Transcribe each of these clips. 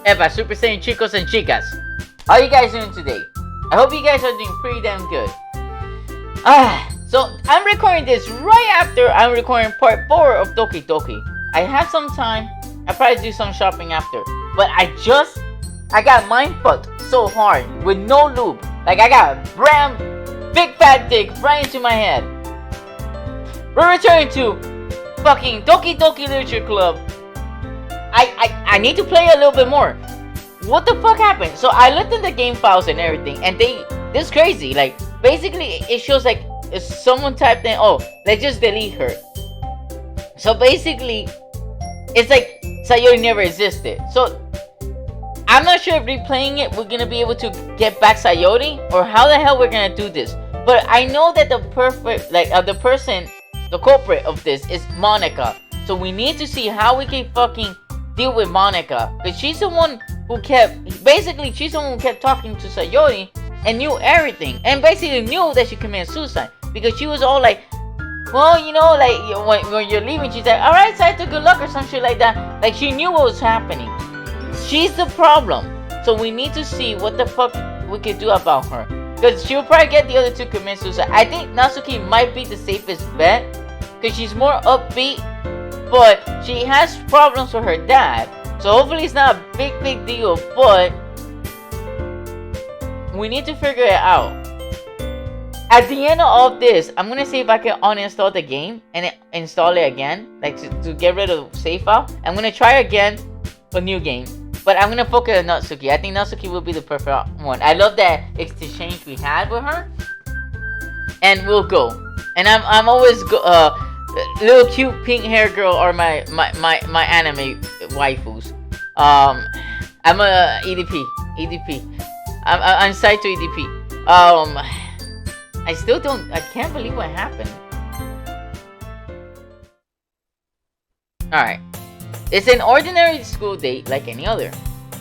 Epa, Super Saiyan chicos and chicas. How are you guys doing today? I hope you guys are doing pretty damn good. So I'm recording this right after I'm recording part 4 of Doki Doki. I have some time. I'll probably do some shopping after. But I got mind fucked so hard with no lube. Like I got brand big fat dick right into my head. We're returning to fucking Doki Doki Literature Club. I need to play a little bit more. What the fuck happened? So I looked in the game files and everything, and this crazy. Like basically, it shows like if someone typed in, oh, let's just delete her. So basically, it's like Sayori never existed. So I'm not sure if replaying it, we're gonna be able to get back Sayori, or how the hell we're gonna do this. But I know that the culprit of this is Monica. So we need to see how we can fucking deal with Monica, because she's the one who kept talking to Sayori and knew everything, and basically knew that she committed suicide, because she was all like, well, you know, like when you're leaving, she's like, alright, Saito, good luck, or some shit like that. Like she knew what was happening. She's the problem. So we need to see what the fuck we could do about her, because she'll probably get the other two commit suicide. I think Natsuki might be the safest bet, because she's more upbeat, but she has problems with her dad. So hopefully it's not a big deal, but we need to figure it out. At the end of this, I'm gonna see if I can uninstall the game and install it again, like to get rid of the save file. I'm gonna try again a new game, but I'm gonna focus on Natsuki. I think Natsuki will be the perfect one. I love that exchange we had with her, and we'll go. And I'm always little cute pink hair girl are my anime waifus. I'm a EDP. I'm Saito EDP. I can't believe what happened. Alright. It's an ordinary school day like any other.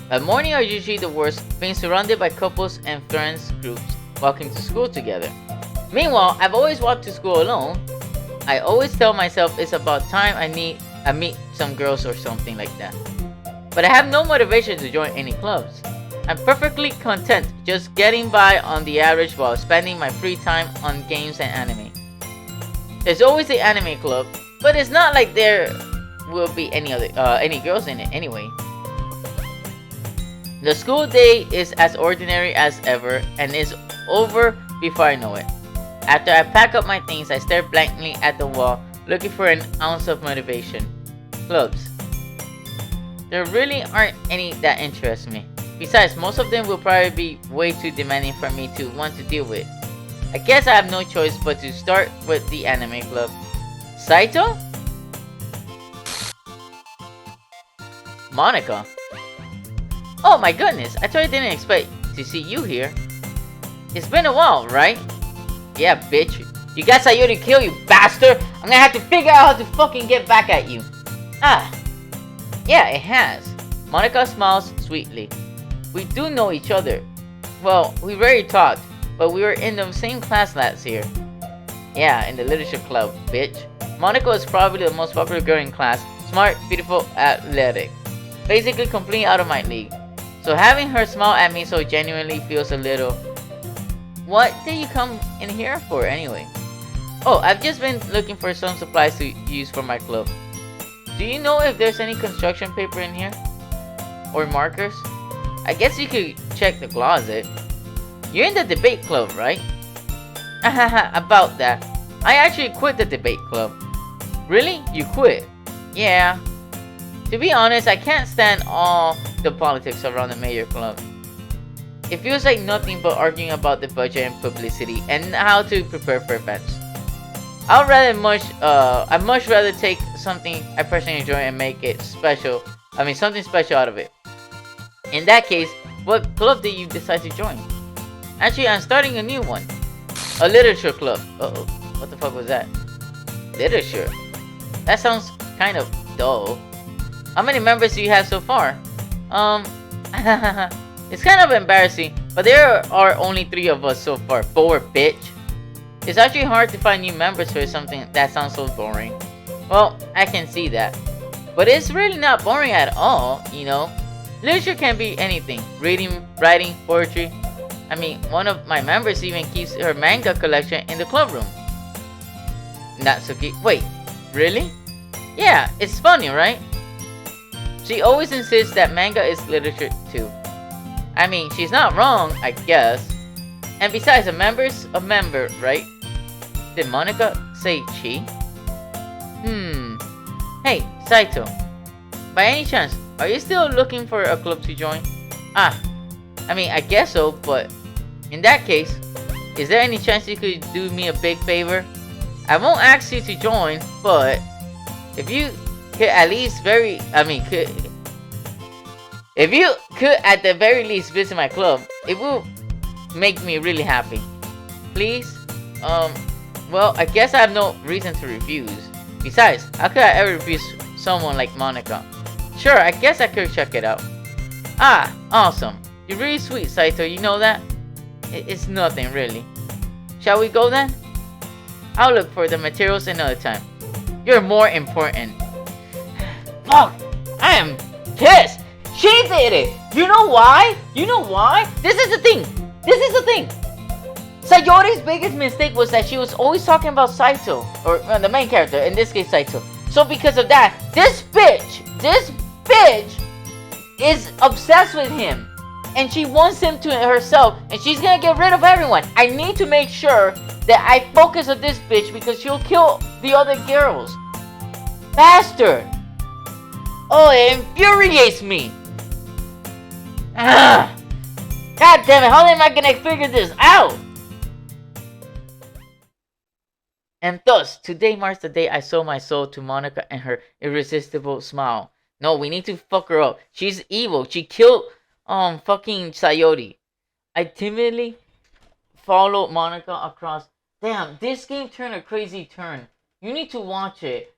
But mornings are usually the worst, being surrounded by couples and friends groups walking to school together. Meanwhile, I've always walked to school alone. I always tell myself it's about time I meet some girls or something like that. But I have no motivation to join any clubs. I'm perfectly content just getting by on the average while spending my free time on games and anime. There's always the anime club, but it's not like there will be any girls in it anyway. The school day is as ordinary as ever and is over before I know it. After I pack up my things, I stare blankly at the wall, looking for an ounce of motivation. Clubs. There really aren't any that interest me. Besides, most of them will probably be way too demanding for me to want to deal with. I guess I have no choice but to start with the anime club. Saito? Monica? Oh my goodness, I totally didn't expect to see you here. It's been a while, right? Yeah, bitch. You got Sayori to kill, you bastard! I'm gonna have to figure out how to fucking get back at you. Yeah, it has. Monica smiles sweetly. We do know each other. Well, we rarely talked, but we were in the same class last year. Yeah, in the literature club, bitch. Monica is probably the most popular girl in class. Smart, beautiful, athletic. Basically completely out of my league. So having her smile at me so genuinely feels a little... What did you come in here for anyway? Oh, I've just been looking for some supplies to use for my club. Do you know if there's any construction paper in here? Or markers? I guess you could check the closet. You're in the debate club, right? Hahaha, about that. I actually quit the debate club. Really? You quit? Yeah. To be honest, I can't stand all the politics around the mayor club. It feels like nothing but arguing about the budget and publicity and how to prepare for events. I'd much rather take something I personally enjoy and make it special. Something special out of it. In that case, what club did you decide to join? Actually, I'm starting a new one. A literature club. Uh-oh. What the fuck was that? Literature? That sounds kind of dull. How many members do you have so far? It's kind of embarrassing, but there are only 3 of us so far. 4, bitch. It's actually hard to find new members for something that sounds so boring. Well, I can see that. But it's really not boring at all, you know. Literature can be anything. Reading, writing, poetry. I mean, one of my members even keeps her manga collection in the club room. Natsuki, wait, really? Yeah, it's funny, right? She always insists that manga is literature too. I mean, she's not wrong, I guess. And besides, a member's a member, right? Did Monica say chi? Hey, Saito. By any chance, are you still looking for a club to join? I mean, I guess so, but in that case, is there any chance you could do me a big favor? I won't ask you to join, but if you could at least if you could at the very least visit my club, it will make me really happy. Please? Well, I guess I have no reason to refuse. Besides, how could I ever refuse someone like Monica? Sure, I guess I could check it out. Ah, awesome. You're really sweet, Saito, you know that? It's nothing, really. Shall we go then? I'll look for the materials another time. You're more important. Fuck! I am pissed! She did it! You know why? You know why? This is the thing! Sayori's biggest mistake was that she was always talking about Saito. Or the main character, in this case Saito. So because of that, this bitch is obsessed with him. And she wants him to herself. And she's gonna get rid of everyone. I need to make sure that I focus on this bitch because she'll kill the other girls. Bastard! Oh, it infuriates me! Ugh. God damn it, how am I gonna figure this out? And thus, today marks the day I sold my soul to Monica and her irresistible smile. No, we need to fuck her up. She's evil. She killed fucking Sayori. I timidly followed Monica across. Damn, this game turned a crazy turn. You need to watch it.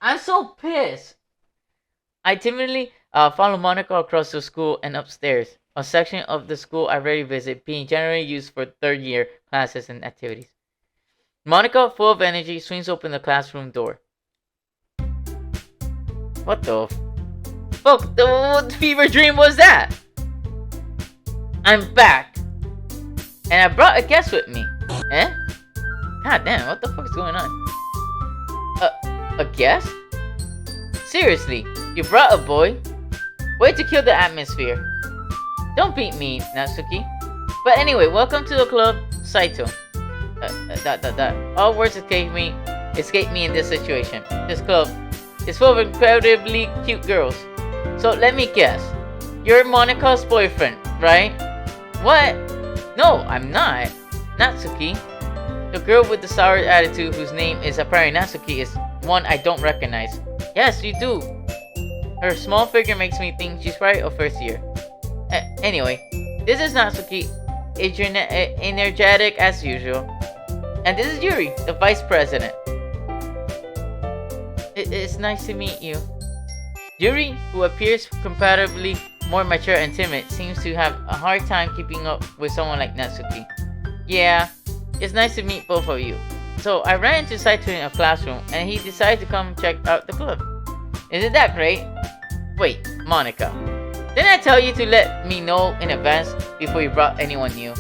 I'm so pissed. I timidly followed Monica across the school and upstairs, a section of the school I rarely visit, being generally used for third year classes and activities. Monica, full of energy, swings open the classroom door. What the fuck? What fever dream was that? I'm back. And I brought a guest with me. Eh? God damn, what the fuck is going on? A guest? Seriously, you brought a boy? Way to kill the atmosphere. Don't beat me, Natsuki. But anyway, welcome to the club, Saito. All words escape me in this situation. This club is full of incredibly cute girls. So let me guess. You're Monica's boyfriend, right? What? No, I'm not. Natsuki. The girl with the sour attitude whose name is apparently Natsuki is one I don't recognize. Yes, you do. Her small figure makes me think she's probably a first year. Anyway, this is Natsuki, energetic as usual. And this is Yuri, the vice president. It's nice to meet you. Yuri, who appears comparatively more mature and timid, seems to have a hard time keeping up with someone like Natsuki. Yeah, it's nice to meet both of you. So I ran into Saito in a classroom and he decided to come check out the club. Isn't that great? Wait, Monica. Didn't I tell you to let me know in advance before you brought anyone new?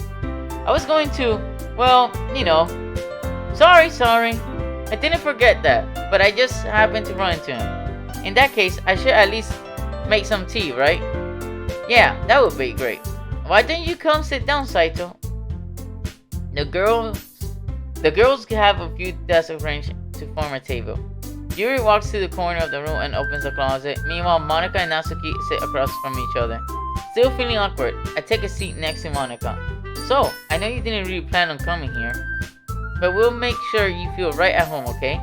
I was going to, well, you know. Sorry. I didn't forget that, but I just happened to run into him. In that case, I should at least make some tea, right? Yeah, that would be great. Why don't you come sit down, Saito? The girls have a few desks arranged to form a table. Yuri walks to the corner of the room and opens the closet. Meanwhile, Monica and Natsuki sit across from each other. Still feeling awkward, I take a seat next to Monica. So, I know you didn't really plan on coming here, but we'll make sure you feel right at home, okay?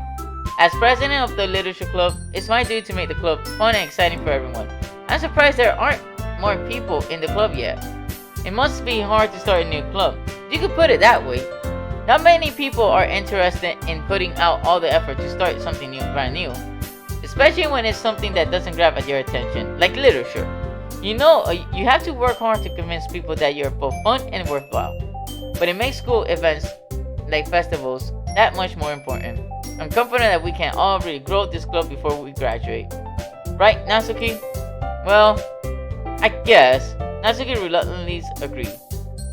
As president of the literature club, it's my duty to make the club fun and exciting for everyone. I'm surprised there aren't more people in the club yet. It must be hard to start a new club. You could put it that way. Not many people are interested in putting out all the effort to start something new, brand new. Especially when it's something that doesn't grab at your attention, like literature. You know, you have to work hard to convince people that you're both fun and worthwhile. But it makes school events, like festivals, that much more important. I'm confident that we can all really grow this club before we graduate. Right, Natsuki? Well, I guess. Natsuki reluctantly agreed.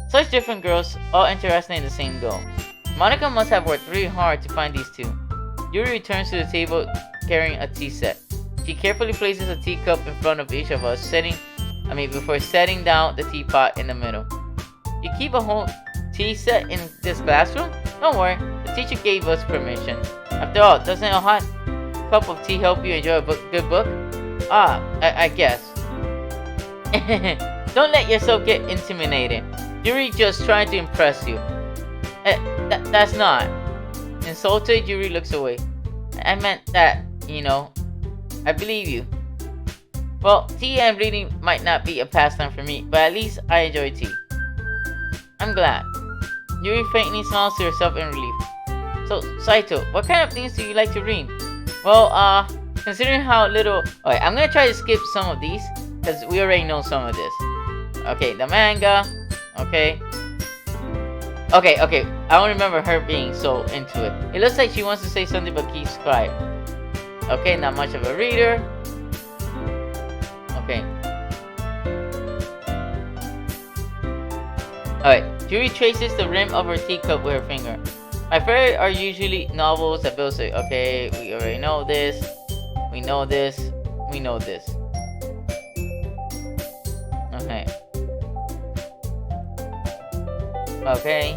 Such different girls, all interested in the same goal. Monica must have worked really hard to find these two. Yuri returns to the table carrying a tea set. She carefully places a teacup in front of each of us, before setting down the teapot in the middle. You keep a whole tea set in this classroom? Don't worry, the teacher gave us permission. After all, doesn't a hot cup of tea help you enjoy a good book? I guess. Don't let yourself get intimidated. Yuri just trying to impress you. That's not. Insulted, Yuri looks away. I meant that, I believe you. Well, tea and reading might not be a pastime for me, but at least I enjoy tea. I'm glad. Yuri faintly smiles to herself in relief. So, Saito, what kind of things do you like to read? Well, considering how little... Alright, I'm gonna try to skip some of these, because we already know some of this. Okay, the manga. Okay. Okay, I don't remember her being so into it. It looks like she wants to say something but keeps quiet. Okay, not much of a reader. Okay. Alright, Yuri traces the rim of her teacup with her finger. My favorite are usually novels that Bill say, okay, we already know this. We know this. We know this. Okay. Okay.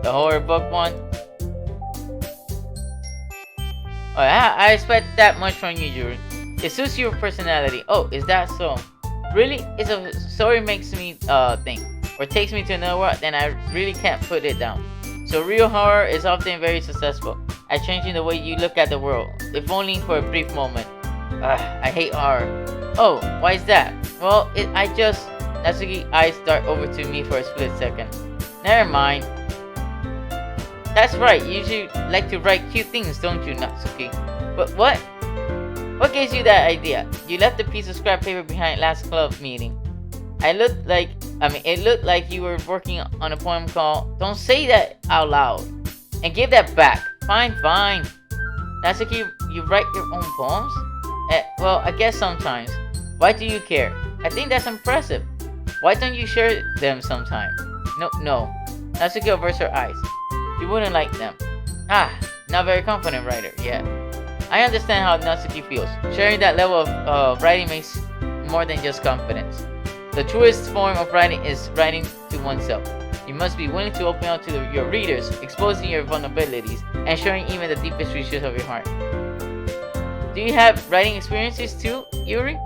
The horror book one. Oh, I expect that much from you, Yuri. It suits your personality. Oh, is that so? Really? If a story makes me think, or takes me to another world, then I really can't put it down. So real horror is often very successful at changing the way you look at the world, if only for a brief moment. I hate horror. Oh, why is that? Well, Natsuki's eyes dart over to me for a split second. Never mind. That's right, you usually like to write cute things, don't you, Natsuki? But what? What gives you that idea? You left a piece of scrap paper behind last club meeting. It looked like you were working on a poem called Don't Say That Out Loud. And give that back. Fine. Natsuki, you write your own poems? Well, I guess sometimes. Why do you care? I think that's impressive. Why don't you share them sometime? No. Natsuki averts her eyes. You wouldn't like them. Not very confident writer, yeah. I understand how Natsuki feels. Sharing that level of writing makes more than just confidence. The truest form of writing is writing to oneself. You must be willing to open up to your readers, exposing your vulnerabilities, and sharing even the deepest reaches of your heart. Do you have writing experiences too, Yuri?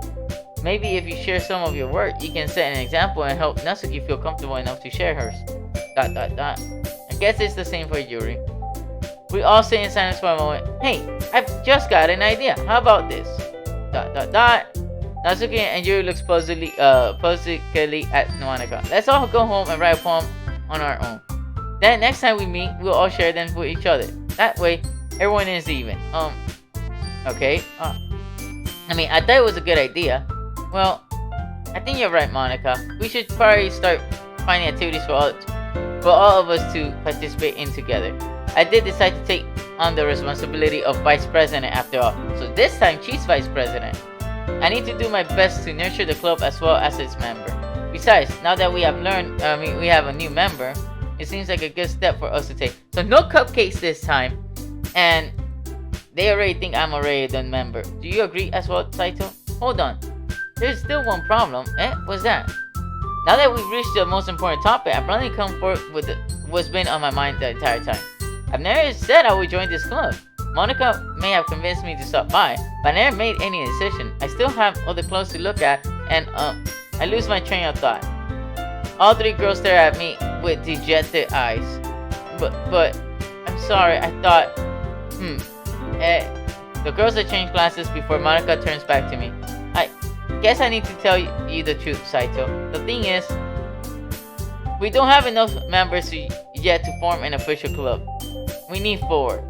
Maybe if you share some of your work, you can set an example and help Natsuki feel comfortable enough to share hers. ... I guess it's the same for Yuri. We all sit in silence for a moment. Hey, I've just got an idea. How about this? ... Natsuki and Yuri looks puzzledly at Monica. Let's all go home and write a poem on our own. Then next time we meet, we'll all share them with each other. That way, everyone is even. Okay. I thought it was a good idea. Well, I think you're right, Monica. We should probably start finding activities for all of us to participate in together. I did decide to take on the responsibility of vice president after all, so this time she's vice president. I need to do my best to nurture the club as well as its member. Besides, now that we have we have a new member, it seems like a good step for us to take. So no cupcakes this time, and they already think I'm already a done member. Do you agree as well, Saito? Hold on. There's still one problem. What's that? Now that we've reached the most important topic, I've only come forward with what's been on my mind the entire time. I've never said I would join this club. Monica may have convinced me to stop by, but I never made any decision. I still have other clothes to look at, and I lose my train of thought. All three girls stare at me with dejected eyes. But I'm sorry, I thought... The girls have changed classes before Monica turns back to me. I guess I need to tell you the truth, Saito. The thing is, we don't have enough members yet to form an official club. We need 4.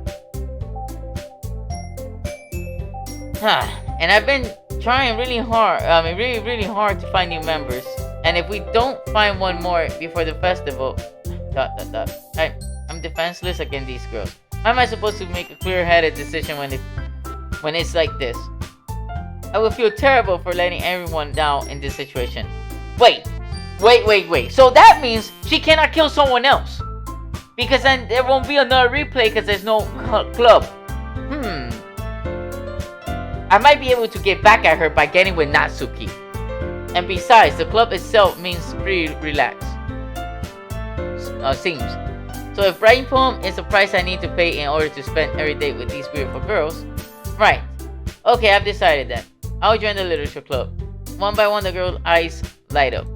And I've been trying really hard, really hard to find new members. And if we don't find one more before the festival... I'm defenseless against these girls. How am I supposed to make a clear-headed decision when it's like this? I will feel terrible for letting everyone down in this situation. Wait. So that means she cannot kill someone else. Because then there won't be another replay because there's no club. I might be able to get back at her by getting with Natsuki. And besides, the club itself means pretty relaxed. Seems. So if writing poem is the price I need to pay in order to spend every day with these beautiful girls, right. Okay, I've decided that. I'll join the literature club. One by one, the girls' eyes light up.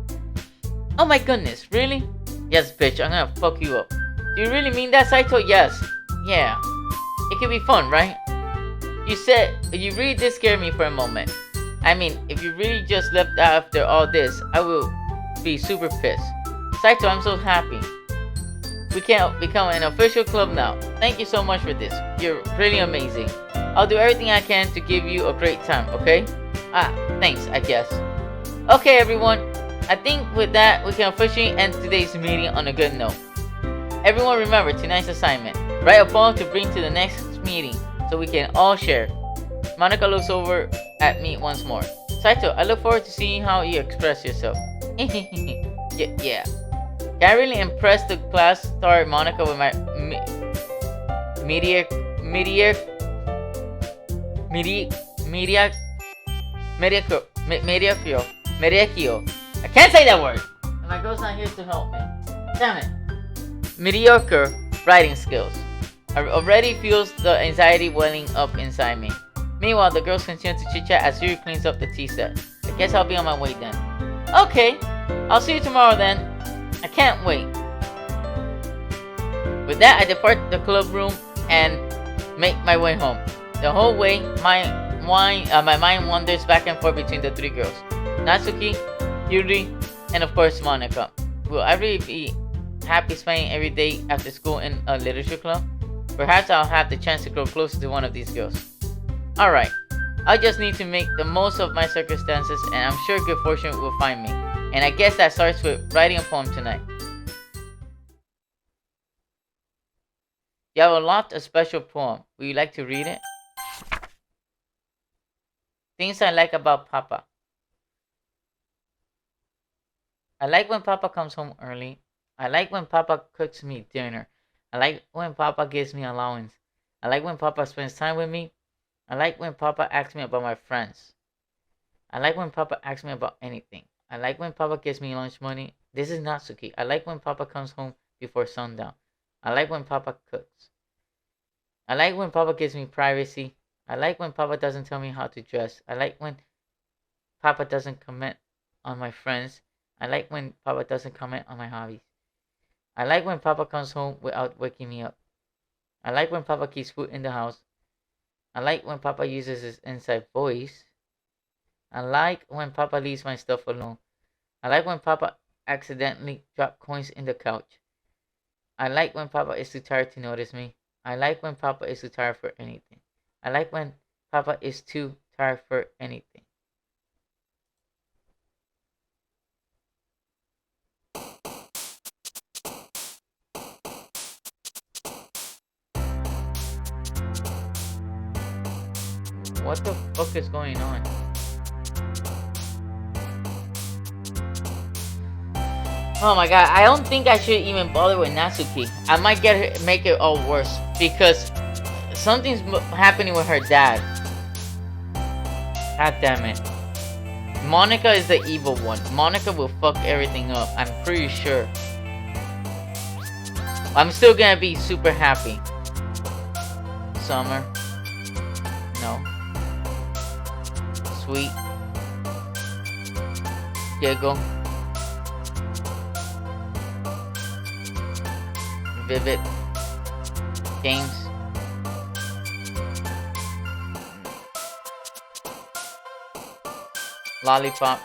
Oh my goodness, really? Yes, bitch, I'm gonna fuck you up. Do you really mean that, Saito? Yes. Yeah. It could be fun, right? You said you really did scare me for a moment. I mean, if you really just left after all this, I will be super pissed. Saito, I'm so happy. We can become an official club now. Thank you so much for this. You're really amazing. I'll do everything I can to give you a great time, okay? Thanks, I guess. Okay, everyone. I think with that, we can officially end today's meeting on a good note. Everyone remember tonight's assignment. Write a poem to bring to the next meeting so we can all share. Monica looks over at me once more. Saito, I look forward to seeing how you express yourself. Yeah. Can I really impress the class? Started Monica with my mediocre. I can't say that word. And my girl's not here to help me. Damn it. Mediocre writing skills. I already feels the anxiety welling up inside me. Meanwhile, the girls continue to chit-chat as Yuri cleans up the tea set. I guess I'll be on my way then. Okay, I'll see you tomorrow then. I can't wait. With that, I depart the club room and make my way home. The whole way, my mind wanders back and forth between the three girls. Natsuki, Yuri, and of course Monica. Will I really be happy spending every day after school in a literature club? Perhaps I'll have the chance to grow closer to one of these girls. Alright, I just need to make the most of my circumstances and I'm sure good fortune will find me. And I guess that starts with writing a poem tonight. You have unlocked a special poem. Would you like to read it? Things I like about Papa. I like when Papa comes home early. I like when Papa cooks me dinner. I like when Papa gives me allowance. I like when Papa spends time with me. I like when Papa asks me about my friends. I like when Papa asks me about anything. I like when Papa gives me lunch money. This is Natsuki. I like when Papa comes home before sundown. I like when Papa cooks. I like when Papa gives me privacy. I like when Papa doesn't tell me how to dress. I like when Papa doesn't comment on my friends. I like when Papa doesn't comment on my hobbies. I like when Papa comes home without waking me up. I like when Papa keeps food in the house. I like when Papa uses his inside voice. I like when Papa leaves my stuff alone. I like when Papa accidentally drops coins in the couch. I like when Papa is too tired to notice me. I like when Papa is too tired for anything. I like when Papa is too tired for anything. What the fuck is going on? Oh my god, I don't think I should even bother with Natsuki. I might make it all worse because something's happening with her dad. God damn it. Monica is the evil one. Monica will fuck everything up, I'm pretty sure. I'm still gonna be super happy. Summer. No. Sweet. Giggle. Vivid. Games. Lollipop.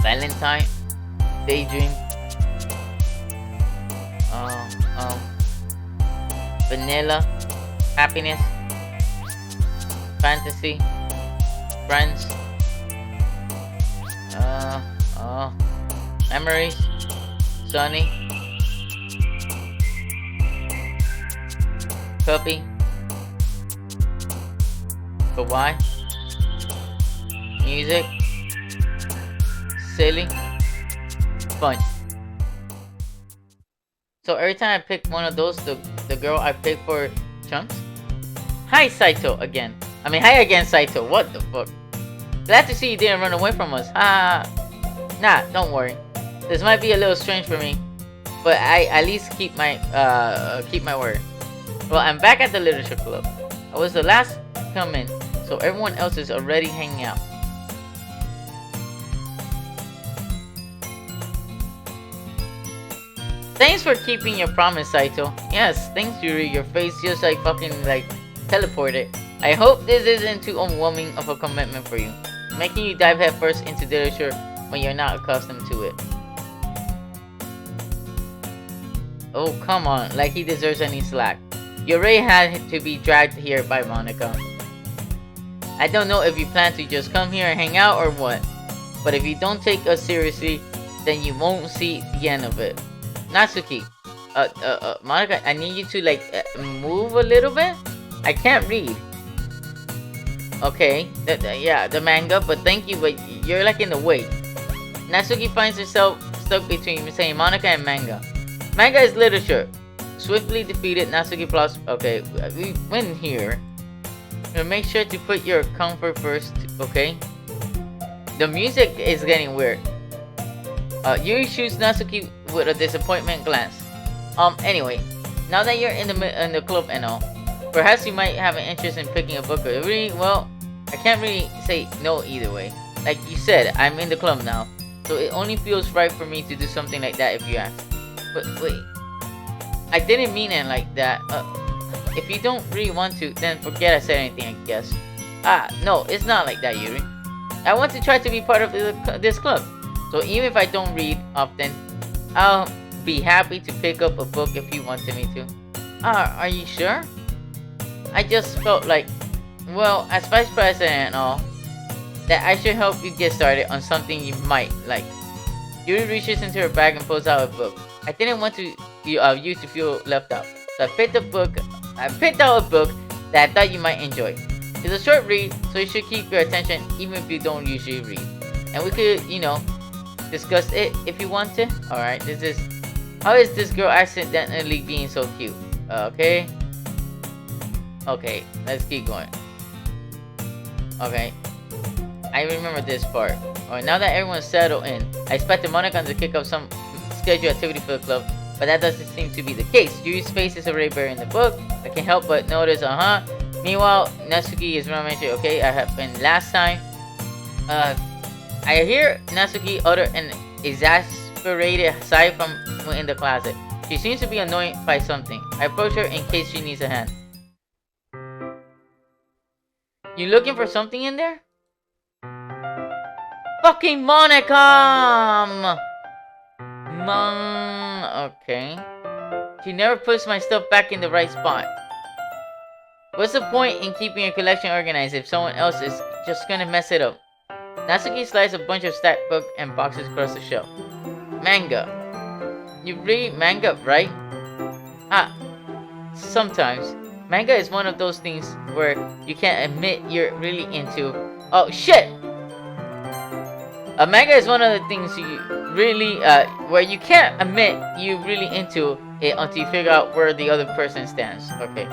Valentine. Daydream. Vanilla. Happiness. Fantasy. Friends. Memories. Sunny. Copy. But why? Music. Silly. Fun. So every time I pick one of those, the girl I pick for chunks. Hi Saito again. Hi again Saito. What the fuck? Glad to see you didn't run away from us. Nah, don't worry. This might be a little strange for me, but I at least keep my word. Well, I'm back at the literature club. I was the last to come in, so everyone else is already hanging out. Thanks for keeping your promise, Saito. Yes, thanks, Yuri. Your face just fucking teleported. I hope this isn't too overwhelming of a commitment for you, making you dive headfirst into literature when you're not accustomed to it. Oh, come on, like he deserves any slack. You already had to be dragged here by Monica. I don't know if you plan to just come here and hang out or what, but if you don't take us seriously, then you won't see the end of it. Natsuki, Monica, I need you to move a little bit. I can't read. Okay, yeah, the manga, but thank you, but you're in the way. Natsuki finds herself stuck between saying Monica and manga. Manga is literature. Swiftly defeated, Natsuki plus. Okay, we win here. Now make sure to put your comfort first, okay? The music is getting weird. Yuri shoots Natsuki with a disappointment glance. Anyway, now that you're in the club and all, perhaps you might have an interest in picking a book or reading. Well, I can't really say no either way. Like you said, I'm in the club now, so it only feels right for me to do something like that if you ask. But wait, I didn't mean it like that. If you don't really want to, then forget I said anything, I guess. No, it's not like that, Yuri. I want to try to be part of this club. So even if I don't read often, I'll be happy to pick up a book if you wanted me to. Are you sure? I just felt like, well, as vice president and all, that I should help you get started on something you might like. Yuri reaches into her bag and pulls out a book. I didn't want you to feel left out, so I picked out a book that I thought you might enjoy. It's a short read, so it should keep your attention even if you don't usually read. And we could, discuss it if you want to. Alright, how is this girl accidentally being so cute? Okay, let's keep going. Okay, I remember this part. Alright, now that everyone's settled in, I expected Monica to kick up some scheduled activity for the club, but that doesn't seem to be the case. Yuri's face is already buried in the book. I can't help but notice, Meanwhile, Natsuki is mentioned, okay, I happened last time. I hear Natsuki utter an exasperated sigh from in the closet. She seems to be annoyed by something. I approach her in case she needs a hand. You looking for something in there? Fucking Monica! Okay. She never puts my stuff back in the right spot. What's the point in keeping your collection organized if someone else is just gonna mess it up? Natsuki slides a bunch of stacked books and boxes across the shelf. Manga. You read manga, right? Sometimes. Manga is one of those things where you can't admit you're really into. Oh shit! A manga is one of the things you really, where you can't admit you're really into it until you figure out where the other person stands. Okay.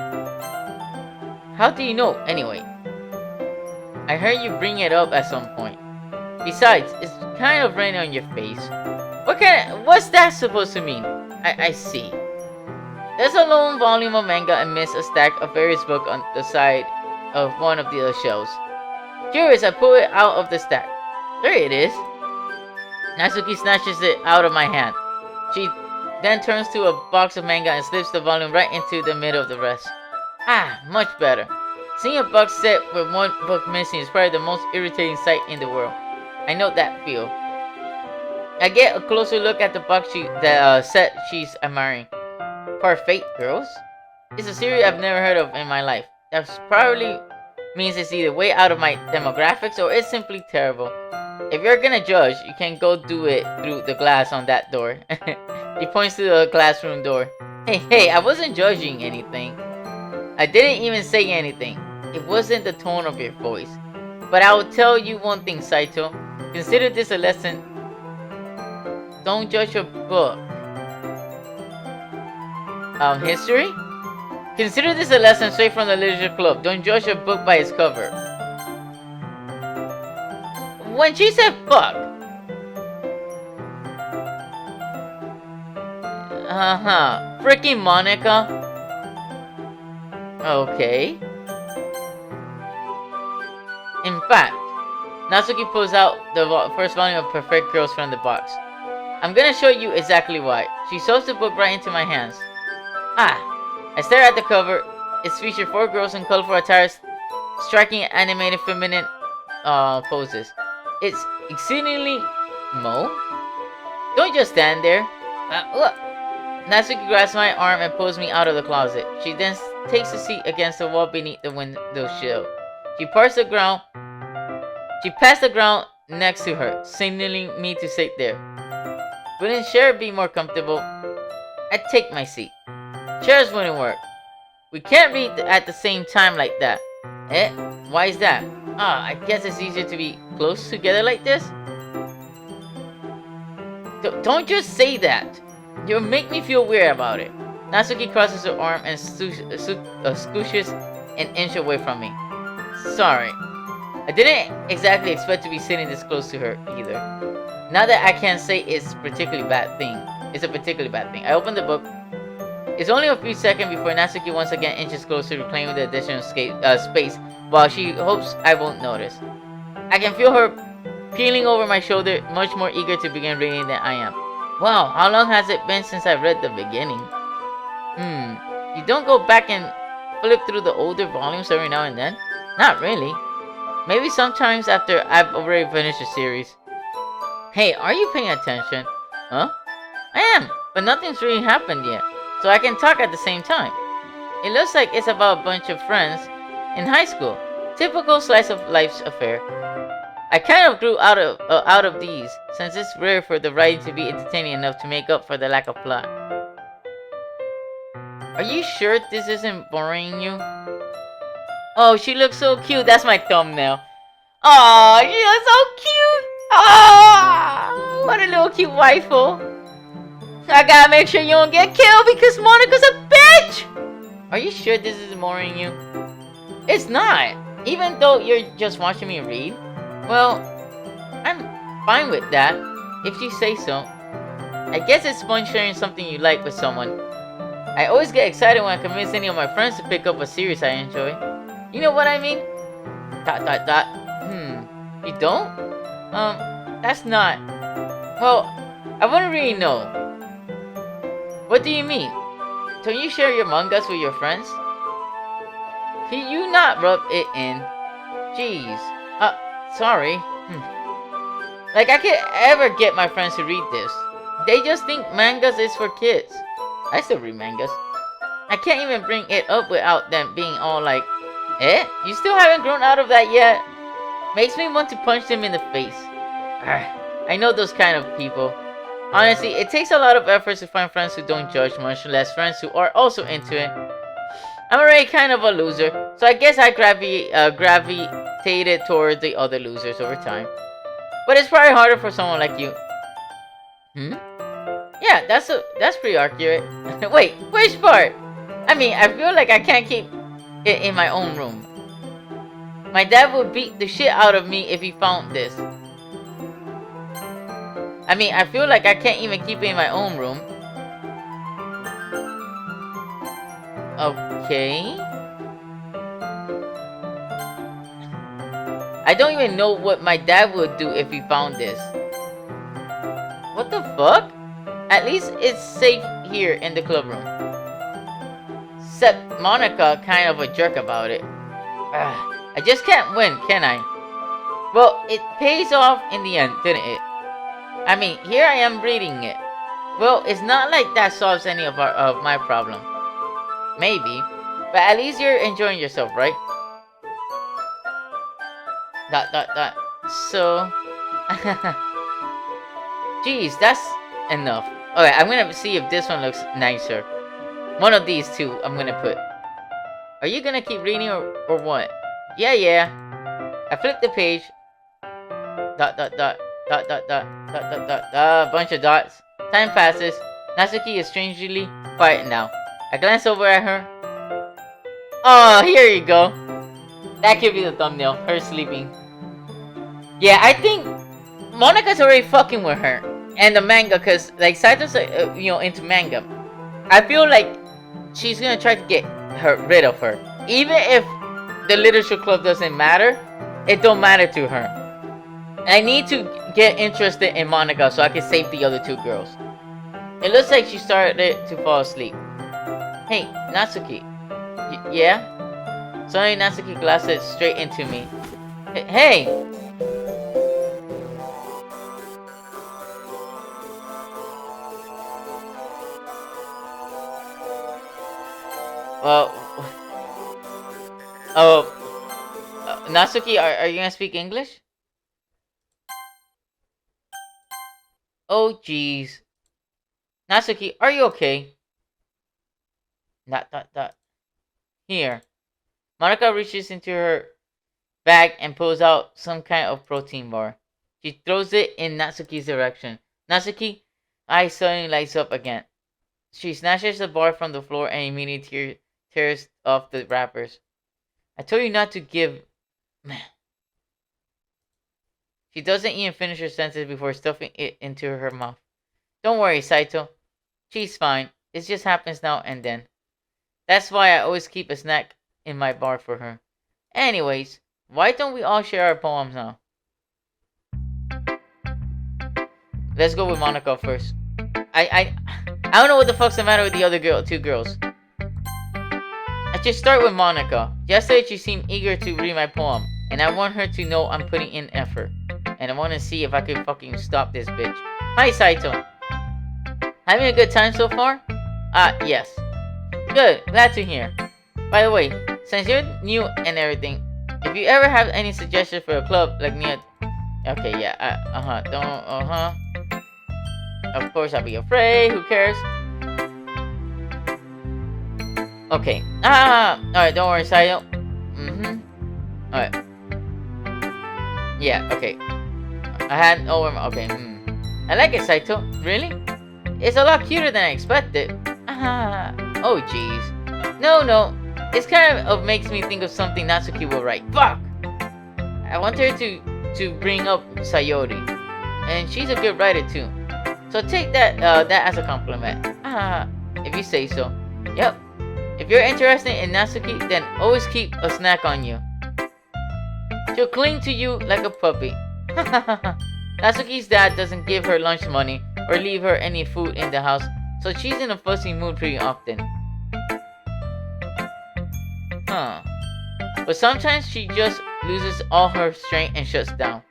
How do you know, anyway? I heard you bring it up at some point. Besides, it's kind of raining on your face. What's that supposed to mean? I see. There's a lone volume of manga amidst a stack of various books on the side of one of the shelves. Curious, I pull it out of the stack. There it is. Natsuki snatches it out of my hand. She then turns to a box of manga and slips the volume right into the middle of the rest. Much better. Seeing a box set with one book missing is probably the most irritating sight in the world. I know that feel. I get a closer look at the box set she's admiring. For Fate Girls? It's a series I've never heard of in my life. That probably means it's either way out of my demographics or it's simply terrible. If you're gonna judge, you can go do it through the glass on that door. He points to the classroom door. Hey, I wasn't judging anything. I didn't even say anything. It wasn't the tone of your voice. But I will tell you one thing, Saito. Consider this a lesson. Don't judge a book. History? Consider this a lesson straight from the literature club. Don't judge a book by its cover. When she said fuck. Freaking Monica. Okay. In fact, Natsuki pulls out the first volume of Perfect Girls from the box. I'm gonna show you exactly why. She shoves the book right into my hands. I stare at the cover. It's featured 4 girls in colorful attire, striking animated feminine poses. It's exceedingly Don't just stand there. Look. Natsuki grabs my arm and pulls me out of the closet. She then takes a seat against the wall beneath the window sill. She passed the ground next to her, signaling me to sit there. Wouldn't chair be more comfortable? I'd take my seat. Chairs wouldn't work. We can't read at the same time like that. Why is that? I guess it's easier to be close together like this? Don't just say that. You'll make me feel weird about it. Natsuki crosses her arm and scooshes an inch away from me. Sorry. I didn't exactly expect to be sitting this close to her either. Not that I can't say it's a particularly bad thing. I open the book. It's only a few seconds before Natsuki once again inches closer, reclaiming the additional space while she hopes I won't notice. I can feel her peeling over my shoulder, much more eager to begin reading than I am. Wow, how long has it been since I read the beginning? You don't go back and flip through the older volumes every now and then? Not really. Maybe sometimes after I've already finished the series. Hey, are you paying attention? Huh? I am, but nothing's really happened yet, so I can talk at the same time. It looks like it's about a bunch of friends in high school. Typical slice of life's affair. I kind of grew out of these, since it's rare for the writing to be entertaining enough to make up for the lack of plot. Are you sure this isn't boring you? Oh, she looks so cute. That's my thumbnail. Oh, she looks so cute. Oh, what a little cute waifu. I gotta make sure you don't get killed because Monica's a bitch. Are you sure this isn't boring you? It's not. Even though you're just watching me read. Well, I'm fine with that, if you say so. I guess it's fun sharing something you like with someone. I always get excited when I convince any of my friends to pick up a series I enjoy. You know what I mean? ... You don't? That's not... Well, I wouldn't really know. What do you mean? Don't you share your mangas with your friends? Can you not rub it in? Jeez. Sorry. Like I could ever get my friends to read this. They just think mangas is for kids. I still read mangas. I can't even bring it up without them being all like, you still haven't grown out of that yet? Makes me want to punch them in the face. I know those kind of people. Honestly, it takes a lot of effort to find friends who don't judge, much less friends who are also into it. I'm already kind of a loser, so I guess I gravitated toward the other losers over time. But it's probably harder for someone like you. Yeah, that's pretty accurate. Wait, which part? I mean, I feel like I can't keep it in my own room. My dad would beat the shit out of me if he found this. I mean, I feel like I can't even keep it in my own room. Okay. I don't even know what my dad would do if he found this. What the fuck? At least it's safe here in the club room. Except Monica kind of a jerk about it. I just can't win, can I? Well, it pays off in the end, didn't it? I mean, here I am reading it. Well, it's not like that solves any of my problem. Maybe. But at least you're enjoying yourself, right? ... So... Jeez, that's enough. Okay, I'm gonna see if this one looks nicer. One of these two I'm gonna put. Are you gonna keep reading or what? Yeah, yeah. I flip the page. Dot, dot, dot. Dot, dot, dot. Dot, dot, dot. A bunch of dots. Time passes. Natsuki is strangely quiet now. I glance over at her. Oh, here you go. That could be the thumbnail. Her sleeping. Yeah, I think Monika's already fucking with her. And the manga, cause like Saito's into manga. I feel like she's gonna try to get rid of her. Even if the literature club doesn't matter, it don't matter to her. I need to get interested in Monika so I can save the other two girls. It looks like she started to fall asleep. Hey, Natsuki. Yeah? Suddenly Natsuki glances straight into me. Hey! Natsuki, are you gonna speak English? Oh, jeez. Natsuki, are you okay? Dot. Here. Monika reaches into her bag and pulls out some kind of protein bar. She throws it in Natsuki's direction. Natsuki, eyes suddenly lights up again. She snatches the bar from the floor and immediately tears off the wrappers. I told you not to give... Man. She doesn't even finish her sentence before stuffing it into her mouth. Don't worry, Saito. She's fine. It just happens now and then. That's why I always keep a snack in my bar for her. Anyways, why don't we all share our poems now? Let's go with Monika first. I don't know what the fuck's the matter with the other two girls. I just start with Monika. Yesterday she seemed eager to read my poem, and I want her to know I'm putting in effort. And I want to see if I can fucking stop this bitch. Hi, Saito. Having a good time so far? Yes. Good, glad to hear. By the way, since you're new and everything, if you ever have any suggestions for a club like me okay, yeah, Of course I'll be afraid, who cares? Okay, alright, don't worry, Saito. Alright. Yeah, okay. I had okay, I like it, Saito. Really? It's a lot cuter than I expected. Oh jeez. No. It's kind of makes me think of something Natsuki will write. Fuck! I want her to bring up Sayori. And she's a good writer too. So take that as a compliment. If you say so. Yep. If you're interested in Natsuki, then always keep a snack on you. She'll cling to you like a puppy. Natsuki's dad doesn't give her lunch money or leave her any food in the house, so she's in a fussy mood pretty often. But sometimes she just loses all her strength and shuts down.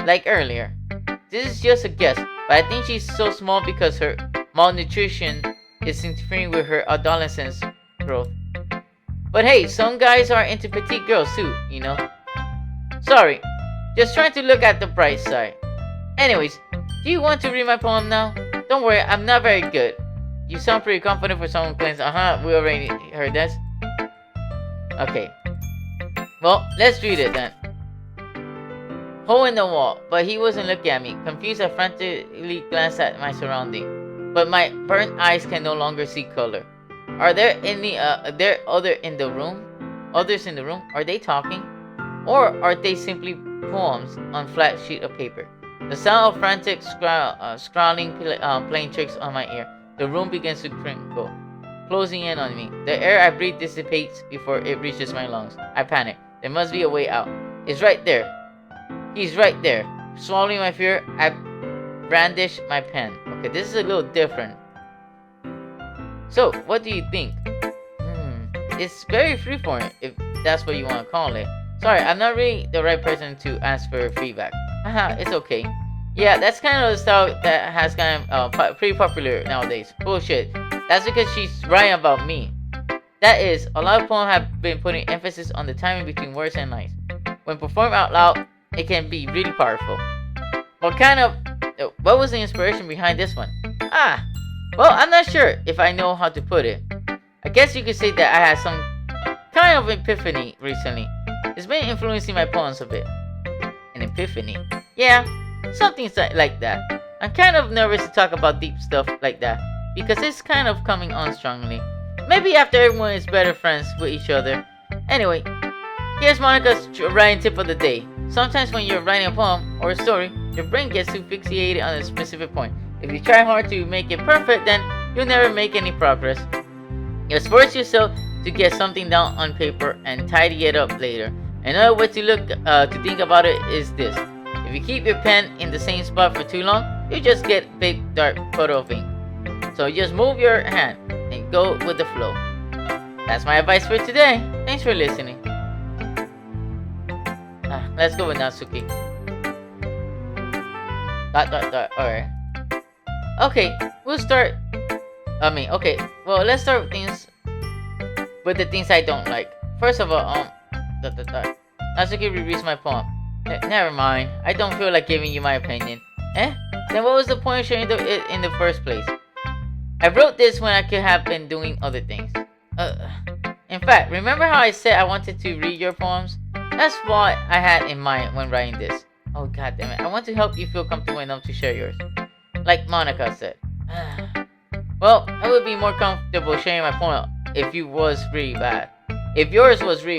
Like earlier. This is just a guess, but I think she's so small because her malnutrition is interfering with her adolescence growth. But hey, some guys are into petite girls too, you know. Sorry, just trying to look at the bright side. Anyways, do you want to read my poem now? Don't worry, I'm not very good. You sound pretty confident for someone who claims, we already heard this. Okay. Well, let's read it then. Hole in the wall, but he wasn't looking at me. Confused, I frantically glanced at my surrounding. But my burnt eyes can no longer see color. Are there any others in the room? Are they talking? Or are they simply poems on flat sheet of paper? The sound of frantic scrawling playing tricks on my ear. The room begins to crinkle, closing in on me. The air I breathe dissipates before it reaches my lungs. I panic. There must be a way out. It's right there. He's right there. Swallowing my fear, I brandish my pen. Okay, this is a little different. So, what do you think? It's very freeform, if that's what you want to call it. Sorry, I'm not really the right person to ask for feedback. It's okay. Yeah, that's kind of the style that has kind of pretty popular nowadays. Bullshit. That's because she's writing about me. That is, a lot of poems have been putting emphasis on the timing between words and lines. When performed out loud, it can be really powerful. What was the inspiration behind this one? Well, I'm not sure if I know how to put it. I guess you could say that I had some kind of epiphany recently. It's been influencing my poems a bit. An epiphany? Yeah, something like that. I'm kind of nervous to talk about deep stuff like that because it's kind of coming on strongly. Maybe after everyone is better friends with each other. Anyway, here's Monica's writing tip of the day. Sometimes when you're writing a poem or a story, your brain gets too fixated on a specific point. If you try hard to make it perfect, then you'll never make any progress. Just force yourself to get something down on paper and tidy it up later. Another way to think about it is this. If you keep your pen in the same spot for too long, you just get big dark puddle of ink. So just move your hand and go with the flow. That's my advice for today. Thanks for listening. Let's go with Natsuki. ... Alright. Okay, we'll start. Okay. Well, let's start with the things I don't like. First of all, ... Natsuki rereads my poem. Never mind. I don't feel like giving you my opinion. Then what was the point of sharing it in the first place? I wrote this when I could have been doing other things. In fact, remember how I said I wanted to read your poems? That's what I had in mind when writing this. Oh god damn it. I want to help you feel comfortable enough to share yours. Like Monica said. Well, I would be more comfortable sharing my poem if yours was really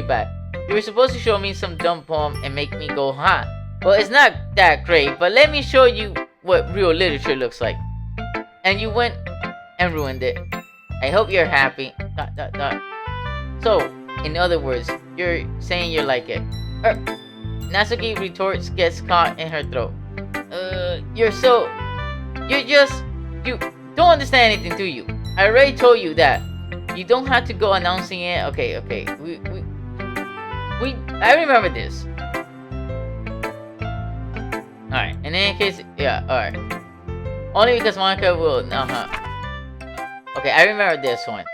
bad. You were supposed to show me some dumb poem and make me go, huh? Well, it's not that great, but let me show you what real literature looks like. And you went and ruined it. I hope you're happy. ... So, in other words, you're saying you like it. Natsuki retorts, gets caught in her throat. You don't understand anything, do you? I already told you that. You don't have to go announcing it. Okay. I remember this. Alright, in any case, yeah, alright. Only because Monica will, Okay, I remember this one.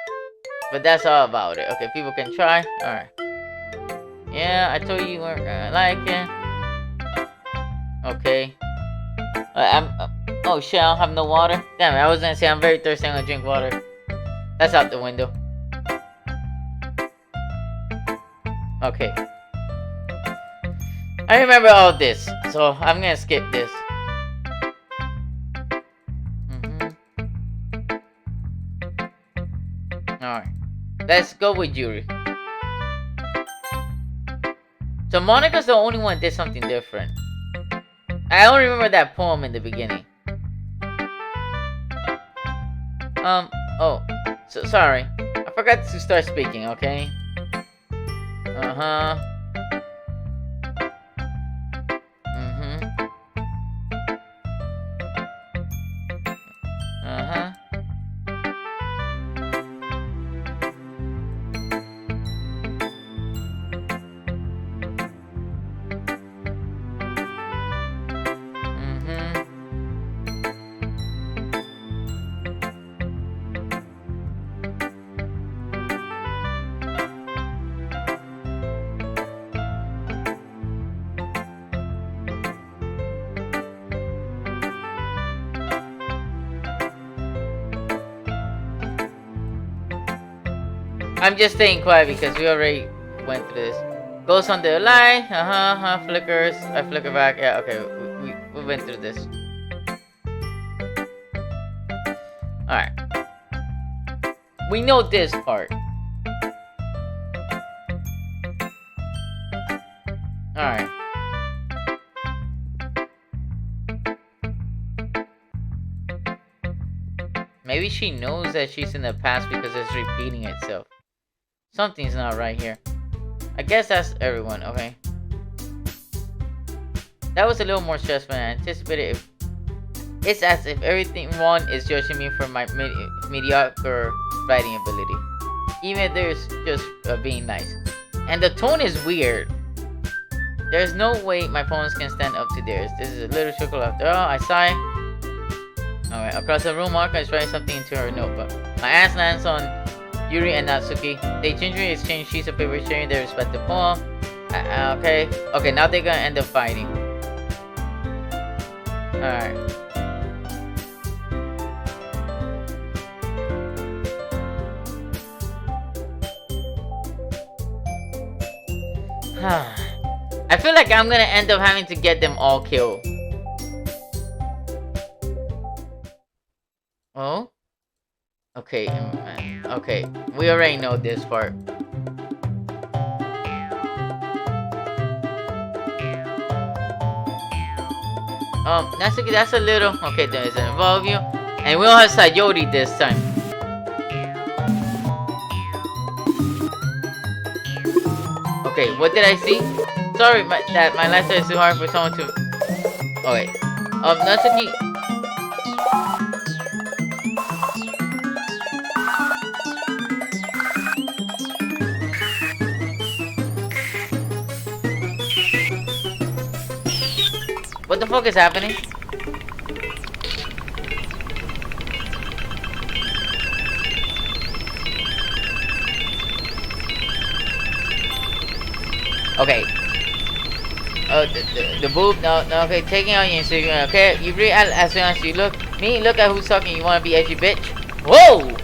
But that's all about it. Okay, people can try. Alright. Yeah, I told you weren't gonna like it. Okay. Oh shit, I don't have no water. Damn it, I was gonna say I'm very thirsty, I'm gonna drink water. That's out the window. Okay. I remember all this, so I'm gonna skip this. Alright. Let's go with Yuri. So Monica's the only one that did something different. I don't remember that poem in the beginning. Oh. So sorry. I forgot to start speaking, okay? I'm just staying quiet because we already went through this. Goes on the line, flickers. I flicker back. Yeah, okay, we went through this. Alright. We know this part. Alright. Maybe she knows that she's in the past because it's repeating itself. Something's not right here. I guess that's everyone, okay? That was a little more stressful than I anticipated. It's as if everyone is judging me for my mediocre writing ability. Even if there's just being nice. And the tone is weird. There's no way my poems can stand up to theirs. This is a little circle after all. I sigh. Alright, across the room, Marka is writing something into her notebook. My eyes lands on Yuri and Natsuki. They gingerly exchange sheets of paper sharing their respective poem. Okay, now they're gonna end up fighting. Alright. I feel like I'm gonna end up having to get them all killed. Oh? Okay, okay. We already know this part. Natsuki, that's a little... Okay, does it involve you? And we don't have Sayori this time. Okay, what did I see? Sorry, that my lifestyle is too hard for someone to... Okay. Natsuki... What the fuck is happening? Okay. Oh, the boob? No, okay, taking out your Instagram, okay? You read as soon as you look at who's talking, you wanna be edgy, bitch? Whoa!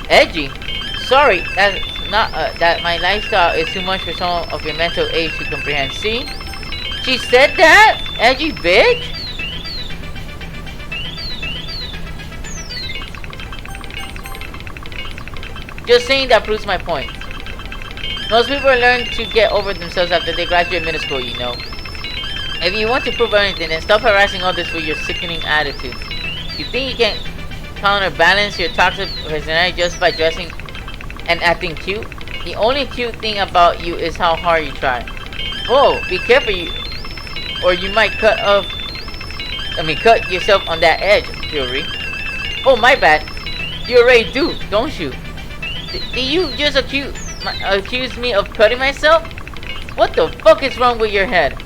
Edgy? Sorry, that's not, that my lifestyle is too much for someone of your mental age to comprehend. See? She said that? Edgy bitch? Just saying that proves my point. Most people learn to get over themselves after they graduate middle school, you know. If you want to prove anything, then stop harassing others with your sickening attitude. You think you can counterbalance your toxic personality just by dressing and acting cute? The only cute thing about you is how hard you try. Whoa, be careful, or you might cut yourself on that edge, Fury. Oh, my bad. You already do, don't you? Did you just accuse me of cutting myself? What the fuck is wrong with your head?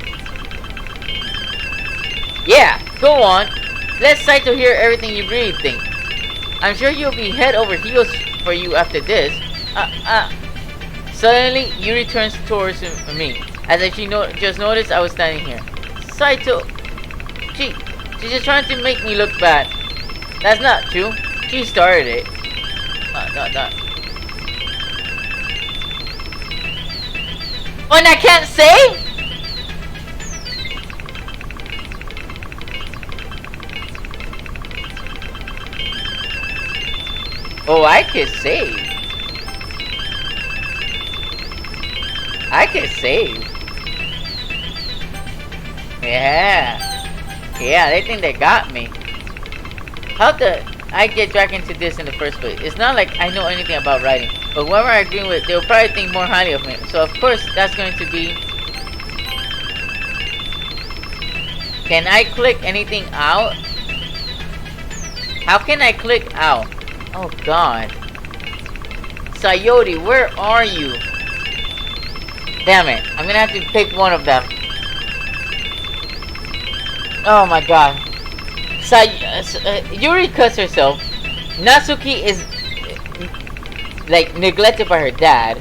Yeah, go on. Let Saito hear everything you really think. I'm sure you'll be head over heels for you after this. Suddenly, Yuri turns towards me, as if she just noticed I was standing here. Saito, she's just trying to make me look bad. That's not true. She started it. Oh, and I can't say? Oh, I can save. I can save. Yeah. Yeah, they think they got me. How did I get dragged into this in the first place? It's not like I know anything about writing. But whoever I agree with, they'll probably think more highly of me. So of course, that's going to be... Can I click anything out? How can I click out? Oh god. Sayori, where are you? Damn it. I'm gonna have to pick one of them. Oh my god. Yuri cuts herself. Natsuki is like neglected by her dad.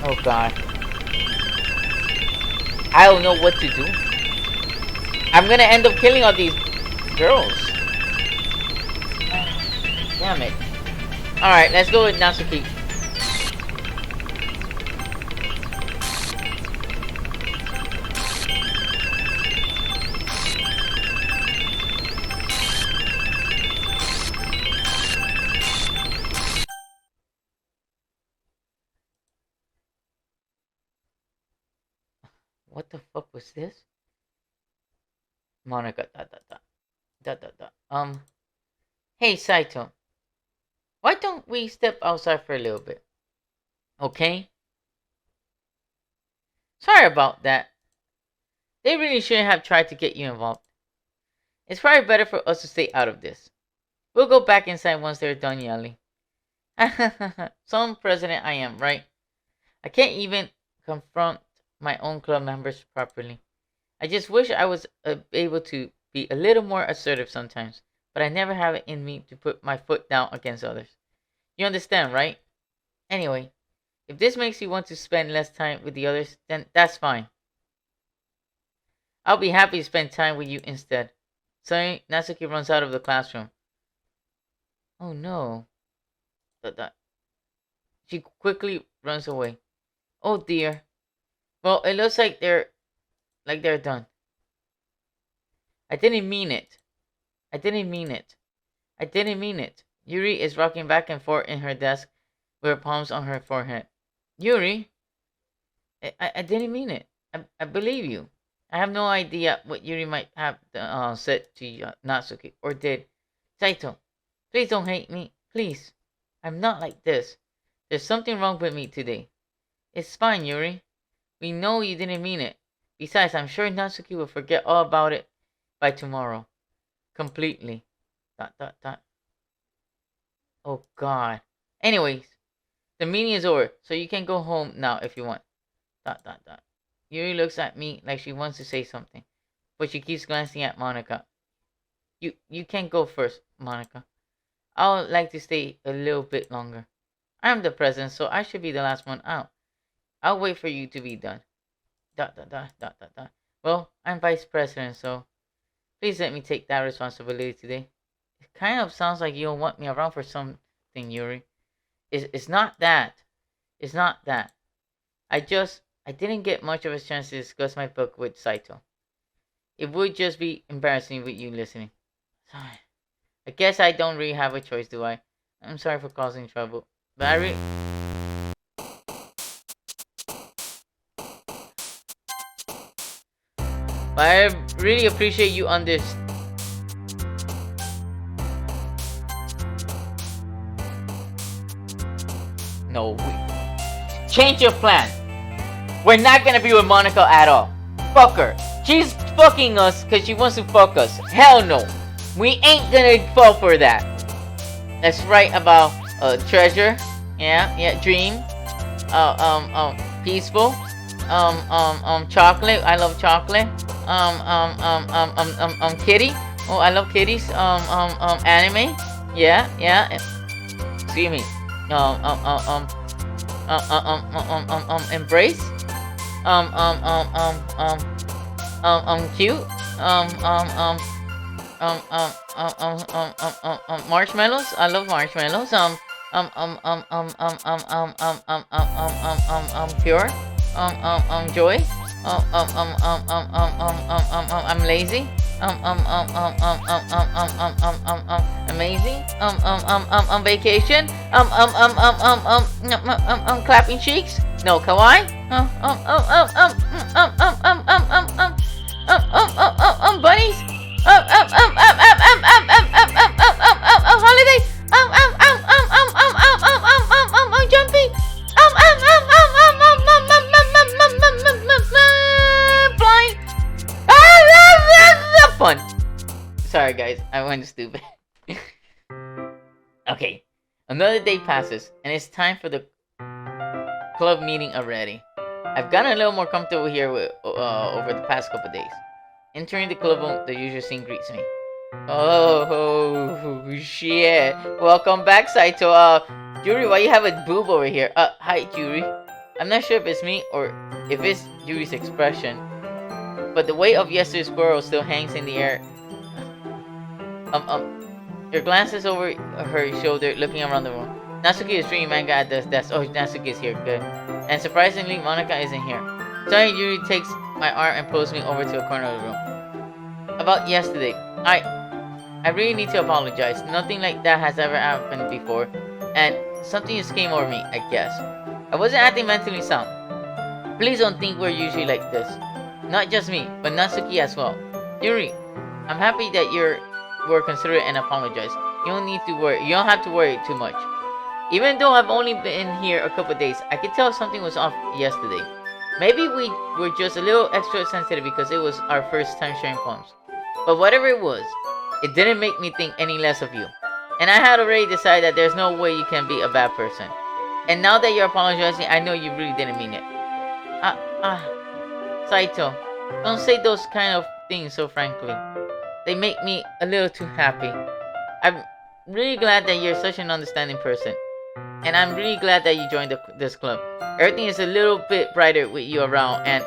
Oh god. I don't know what to do. I'm gonna end up killing all these girls. Damn it. Alright, let's go with Natsuki. What the fuck was this? Monica, Hey Saito. Why don't we step outside for a little bit? Okay? Sorry about that. They really shouldn't have tried to get you involved. It's probably better for us to stay out of this. We'll go back inside once they're done yelling. Some president I am, right? I can't even confront my own club members properly. I just wish I was able to be a little more assertive sometimes, but I never have it in me to put my foot down against others. You understand, right? Anyway, if this makes you want to spend less time with the others, then that's fine. I'll be happy to spend time with you instead. Suddenly, Natsuki runs out of the classroom. Oh no. She quickly runs away. Oh dear. Well, it looks like they're done. I didn't mean it. I didn't mean it. I didn't mean it. Yuri is rocking back and forth in her desk with her palms on her forehead. Yuri, I didn't mean it. I believe you. I have no idea what Yuri might have said to Natsuki or did. Saito, please don't hate me. Please. I'm not like this. There's something wrong with me today. It's fine, Yuri. We know you didn't mean it. Besides, I'm sure Natsuki will forget all about it by tomorrow. Completely. ... Oh god. Anyways, the meeting is over, so you can go home now if you want. ... Yuri looks at me like she wants to say something, but she keeps glancing at Monica. You can go first, Monica. I would like to stay a little bit longer. I'm the president, so I should be the last one out. I'll wait for you to be done. ... Well, I'm vice president, so please let me take that responsibility today. It kind of sounds like you don't want me around for something, Yuri. It's not that. It's not that. I didn't get much of a chance to discuss my book with Saito. It would just be embarrassing with you listening. Sorry. I guess I don't really have a choice, do I? I'm sorry for causing trouble. But I really appreciate you on this. No, change your plan. We're not gonna be with Monica at all. Fuck her. She's fucking us because she wants to fuck us. Hell no. We ain't gonna fall for that. Let's write about treasure. Yeah, dream. Peaceful. Chocolate. I love chocolate. Kitty. Oh, I love kitties. Anime. Yeah. Excuse me. Embrace. Cute. Marshmallows. I love marshmallows. Pure. Joy. I'm lazy. Amazing. Vacation. Clapping cheeks. No, kawaii. Bunnies. Holiday. Jumpy. Flying. Fun. Sorry guys, I went stupid. Okay, another day passes and it's time for the club meeting already. I've gotten a little more comfortable here over the past couple days. Entering the club room, the usual scene greets me. Oh shit! Welcome back, Saito. Yuri, why you have a boob over here? Hi, Yuri. I'm not sure if it's me or if it's Yuri's expression, but the weight of yesterday's squirrel still hangs in the air. Your glances over her shoulder, looking around the room. Natsuki is reading manga at the desk. Oh, Natsuki is here. Good. And surprisingly, Monica isn't here. Suddenly, Yuri takes my arm and pulls me over to a corner of the room. About yesterday, I really need to apologize. Nothing like that has ever happened before, and something just came over me, I guess. I wasn't acting mentally sound. Please don't think we're usually like this. Not just me, but Natsuki as well. Yuri, I'm happy that you were considerate and apologized. You don't need to worry. You don't have to worry too much. Even though I've only been here a couple days, I could tell something was off yesterday. Maybe we were just a little extra sensitive because it was our first time sharing poems. But whatever it was, it didn't make me think any less of you. And I had already decided that there's no way you can be a bad person. And now that you're apologizing, I know you really didn't mean it. Saito, don't say those kind of things so frankly. They make me a little too happy. I'm really glad that you're such an understanding person. And I'm really glad that you joined this club. Everything is a little bit brighter with you around and...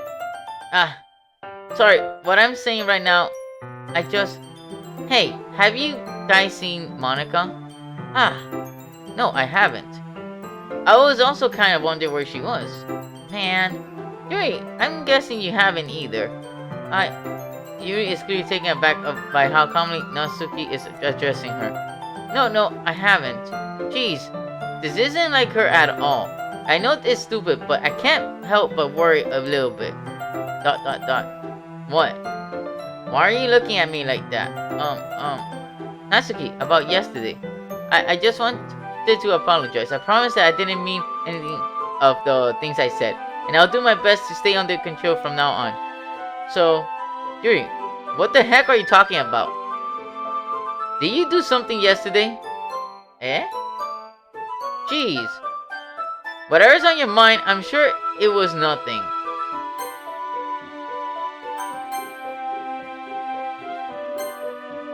Sorry, what I'm saying right now, Hey, have you guys seen Monica? No, I haven't. I was also kind of wondering where she was. Man, Yuri, I'm guessing you haven't either. I... Yuri is clearly taken aback by how calmly Natsuki is addressing her. No, I haven't. Jeez, this isn't like her at all. I know it's stupid, but I can't help but worry a little bit. ... What? Why are you looking at me like that? Natsuki, about yesterday. I just wanted to apologize. I promise that I didn't mean anything of the things I said. And I'll do my best to stay under control from now on. So, Yuri, what the heck are you talking about? Did you do something yesterday? Eh? Jeez. Whatever's on your mind, I'm sure it was nothing.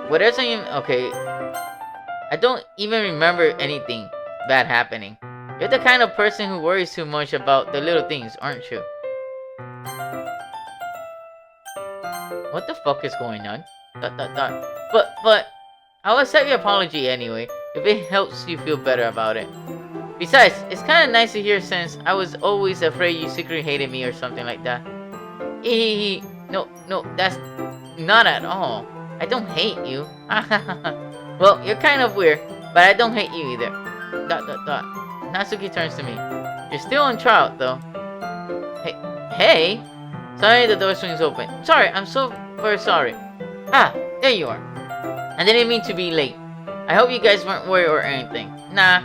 Whatever's on your... Okay. I don't even remember anything bad happening. You're the kind of person who worries too much about the little things, aren't you? What the fuck is going on? ... But... I'll accept your apology anyway, if it helps you feel better about it. Besides, it's kinda nice to hear since I was always afraid you secretly hated me or something like that. No, that's not at all. I don't hate you. Well, you're kind of weird, but I don't hate you either. ... Natsuki turns to me. You're still on trial, though. Hey! Suddenly the door swings open. Sorry, I'm so very sorry. Ah, there you are. I didn't mean to be late. I hope you guys weren't worried or anything. Nah.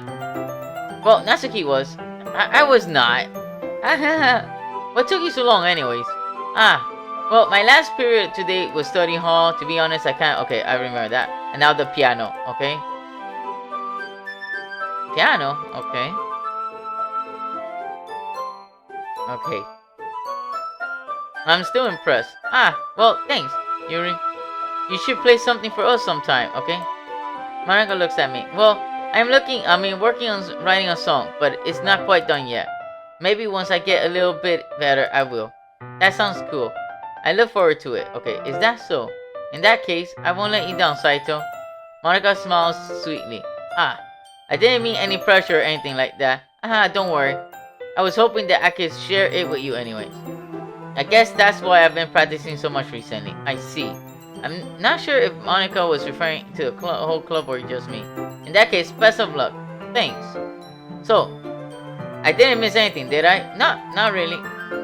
Well, Natsuki was. I was not. What took you so long anyways? Well, my last period today was study hall. To be honest, okay, I remember that. And now the piano, okay? Piano? Okay. Okay. I'm still impressed. Well, thanks, Yuri. You should play something for us sometime, okay? Marika looks at me. Well, working on writing a song, but it's not quite done yet. Maybe once I get a little bit better, I will. That sounds cool. I look forward to it. Okay, is that so? In that case, I won't let you down, Saito. Monica smiles sweetly. I didn't mean any pressure or anything like that. Don't worry. I was hoping that I could share it with you anyways. I guess that's why I've been practicing so much recently. I see. I'm not sure if Monica was referring to the whole club or just me. In that case, best of luck. Thanks. So, I didn't miss anything, did I? Not really.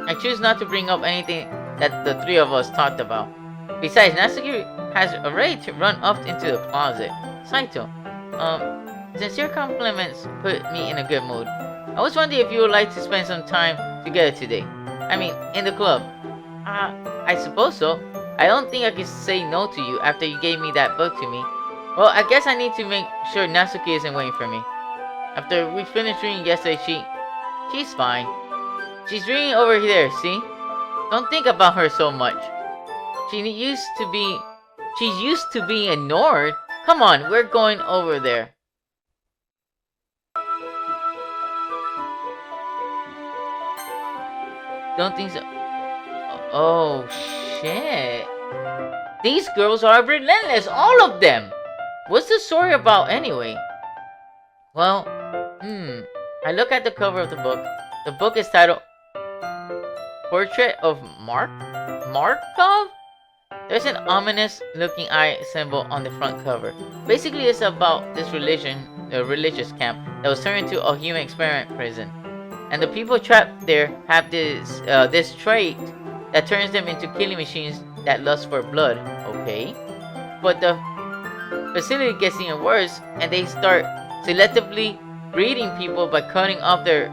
I choose not to bring up anything that the three of us talked about. Besides, Natsuki has already run up into the closet. Saito, since your compliments put me in a good mood, I was wondering if you would like to spend some time together today. I mean, in the club. I suppose so. I don't think I could say no to you after you gave me that book to me. Well, I guess I need to make sure Natsuki isn't waiting for me. After we finished reading yesterday, she's fine. She's reading over there, see? Don't think about her so much. She's used to being ignored. Come on, we're going over there. Don't think so. Oh, shit. These girls are relentless, all of them. What's the story about anyway? Well, I look at the cover of the book. The book is titled Portrait of Markov? There's an ominous looking eye symbol on the front cover. Basically, it's about this religious camp that was turned into a human experiment prison. And the people trapped there have this trait that turns them into killing machines that lust for blood, okay? But the facility gets even worse, and they start selectively breeding people by cutting off their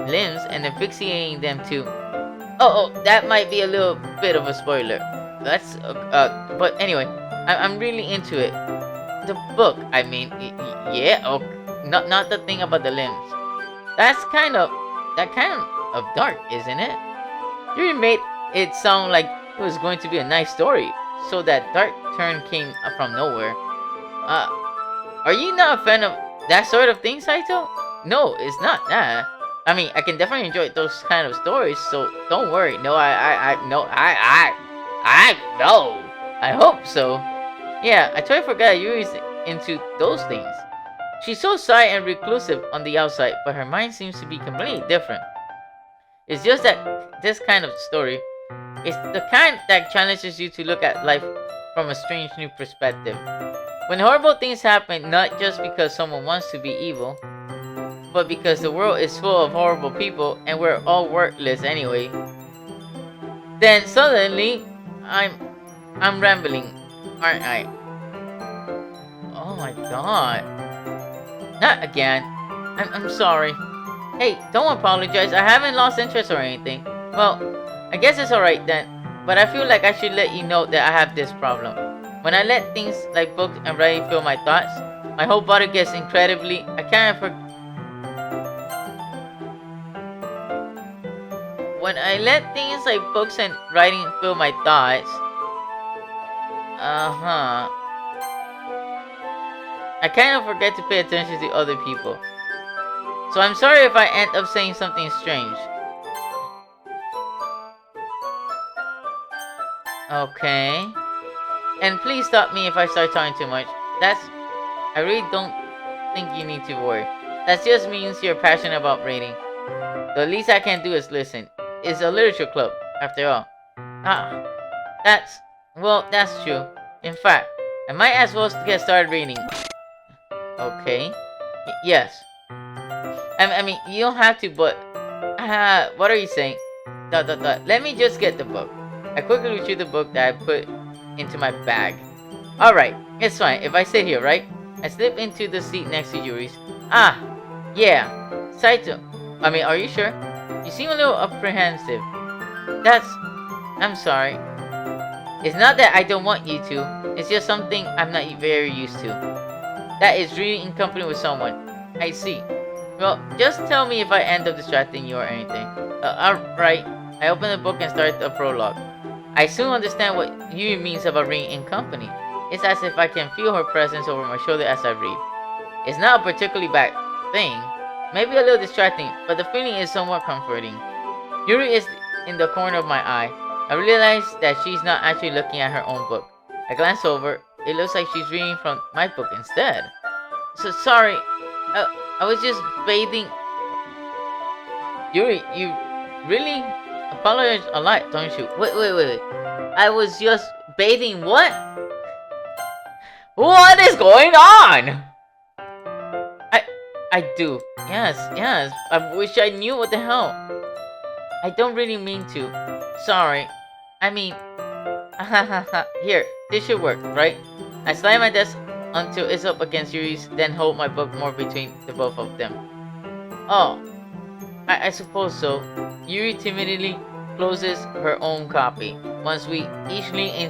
limbs and asphyxiating them too. Oh, that might be a little bit of a spoiler. That's but anyway, I'm really into it. The book, I mean, yeah, not the thing about the limbs. That kind of dark, isn't it? You made it sound like it was going to be a nice story, so that dark turn came from nowhere. Are you not a fan of that sort of thing, Saito? No, it's not that. I mean, I can definitely enjoy those kind of stories, so don't worry. No, no, I hope so. Yeah, I totally forgot Yuri's into those things. She's so shy and reclusive on the outside, but her mind seems to be completely different. It's just that this kind of story is the kind that challenges you to look at life from a strange new perspective. When horrible things happen, not just because someone wants to be evil, but because the world is full of horrible people and we're all worthless anyway, then suddenly I'm I'm rambling, aren't I? Oh my god. Not again. I'm sorry. Hey, don't apologize. I haven't lost interest or anything. Well, I guess it's alright then. But I feel like I should let you know that I have this problem. When I let things like books and writing fill my thoughts, my whole body gets incredibly... I can't for... When I let things like books and writing fill my thoughts... I kind of forget to pay attention to other people. So I'm sorry if I end up saying something strange. Okay. And please stop me if I start talking too much. I really don't think you need to worry. That just means you're passionate about reading. The least I can do is listen. It's a literature club, after all. That's true. In fact, I might as well get started reading. Okay. Yes. I mean, you don't have to, but... what are you saying? Let me just get the book. I quickly retrieve the book that I put into my bag. Alright, it's fine if I sit here, right? I slip into the seat next to Yuri's. Yeah. Saito. Are you sure? You seem a little apprehensive. I'm sorry. It's not that I don't want you to. It's just something I'm not very used to. That is reading in company with someone. I see. Well, just tell me if I end up distracting you or anything. Alright. I open the book and start the prologue. I soon understand what Yuri means about reading in company. It's as if I can feel her presence over my shoulder as I read. It's not a particularly bad thing. Maybe a little distracting, but the feeling is somewhat comforting. Yuri is in the corner of my eye. I realize that she's not actually looking at her own book. I glance over. It looks like she's reading from my book instead. So sorry. I was just bathing. Yuri, you really apologize a lot, don't you? Wait. I was just bathing what? What is going on? I do. Yes. I wish I knew what the hell. I don't really mean to. Sorry. Here, this should work, right? I slide my desk until it's up against Yuri's, then hold my book more between the both of them. Oh, I suppose so. Yuri timidly closes her own copy. Once we each lean in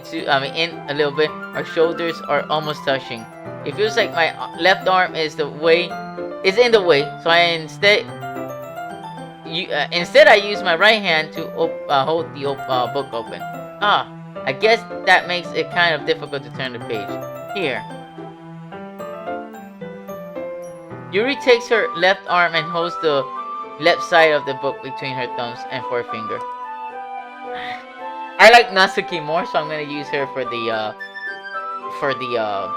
a little bit, our shoulders are almost touching. It feels like my left arm is in the way, so instead I use my right hand to hold the book open. I guess that makes it kind of difficult to turn the page. Here. Yuri takes her left arm and holds the left side of the book between her thumbs and forefinger. I like Natsuki more, so I'm gonna use her for the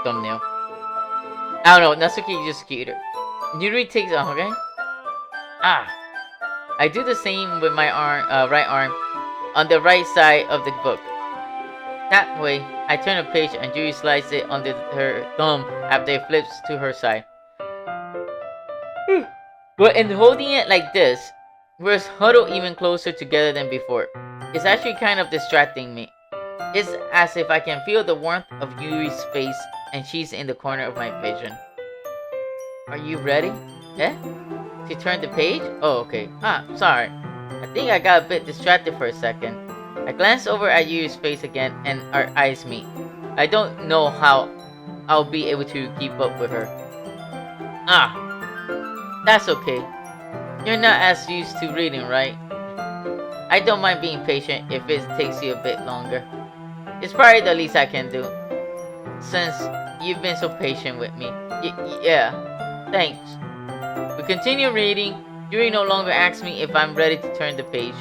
thumbnail. I don't know, Natsuki is just cuter. Yuri takes okay. I do the same with my right arm on the right side of the book. That way, I turn a page and Yuri slides it under her thumb after it flips to her side. But in holding it like this, we're huddled even closer together than before. It's actually kind of distracting me. It's as if I can feel the warmth of Yuri's face and she's in the corner of my vision. Are you ready? To turn the page? Oh, okay. Sorry. I think I got a bit distracted for a second. I glance over at Yuri's face again and our eyes meet. I don't know how I'll be able to keep up with her. That's okay. You're not as used to reading, right? I don't mind being patient if it takes you a bit longer. It's probably the least I can do. Since you've been so patient with me. Yeah. Thanks. We continue reading. Yuri no longer asks me if I'm ready to turn the page.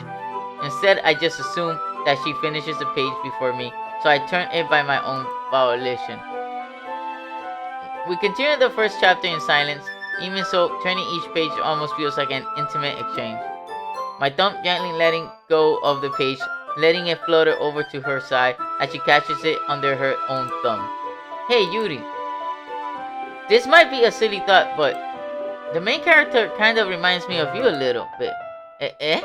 Instead, I just assume that she finishes the page before me, so I turn it by my own volition. We continue the first chapter in silence. Even so, turning each page almost feels like an intimate exchange. my thumb gently letting go of the page, letting it flutter over to her side as she catches it under her own thumb. Hey, Yuri. This might be a silly thought, but the main character kind of reminds me of you a little bit. Eh?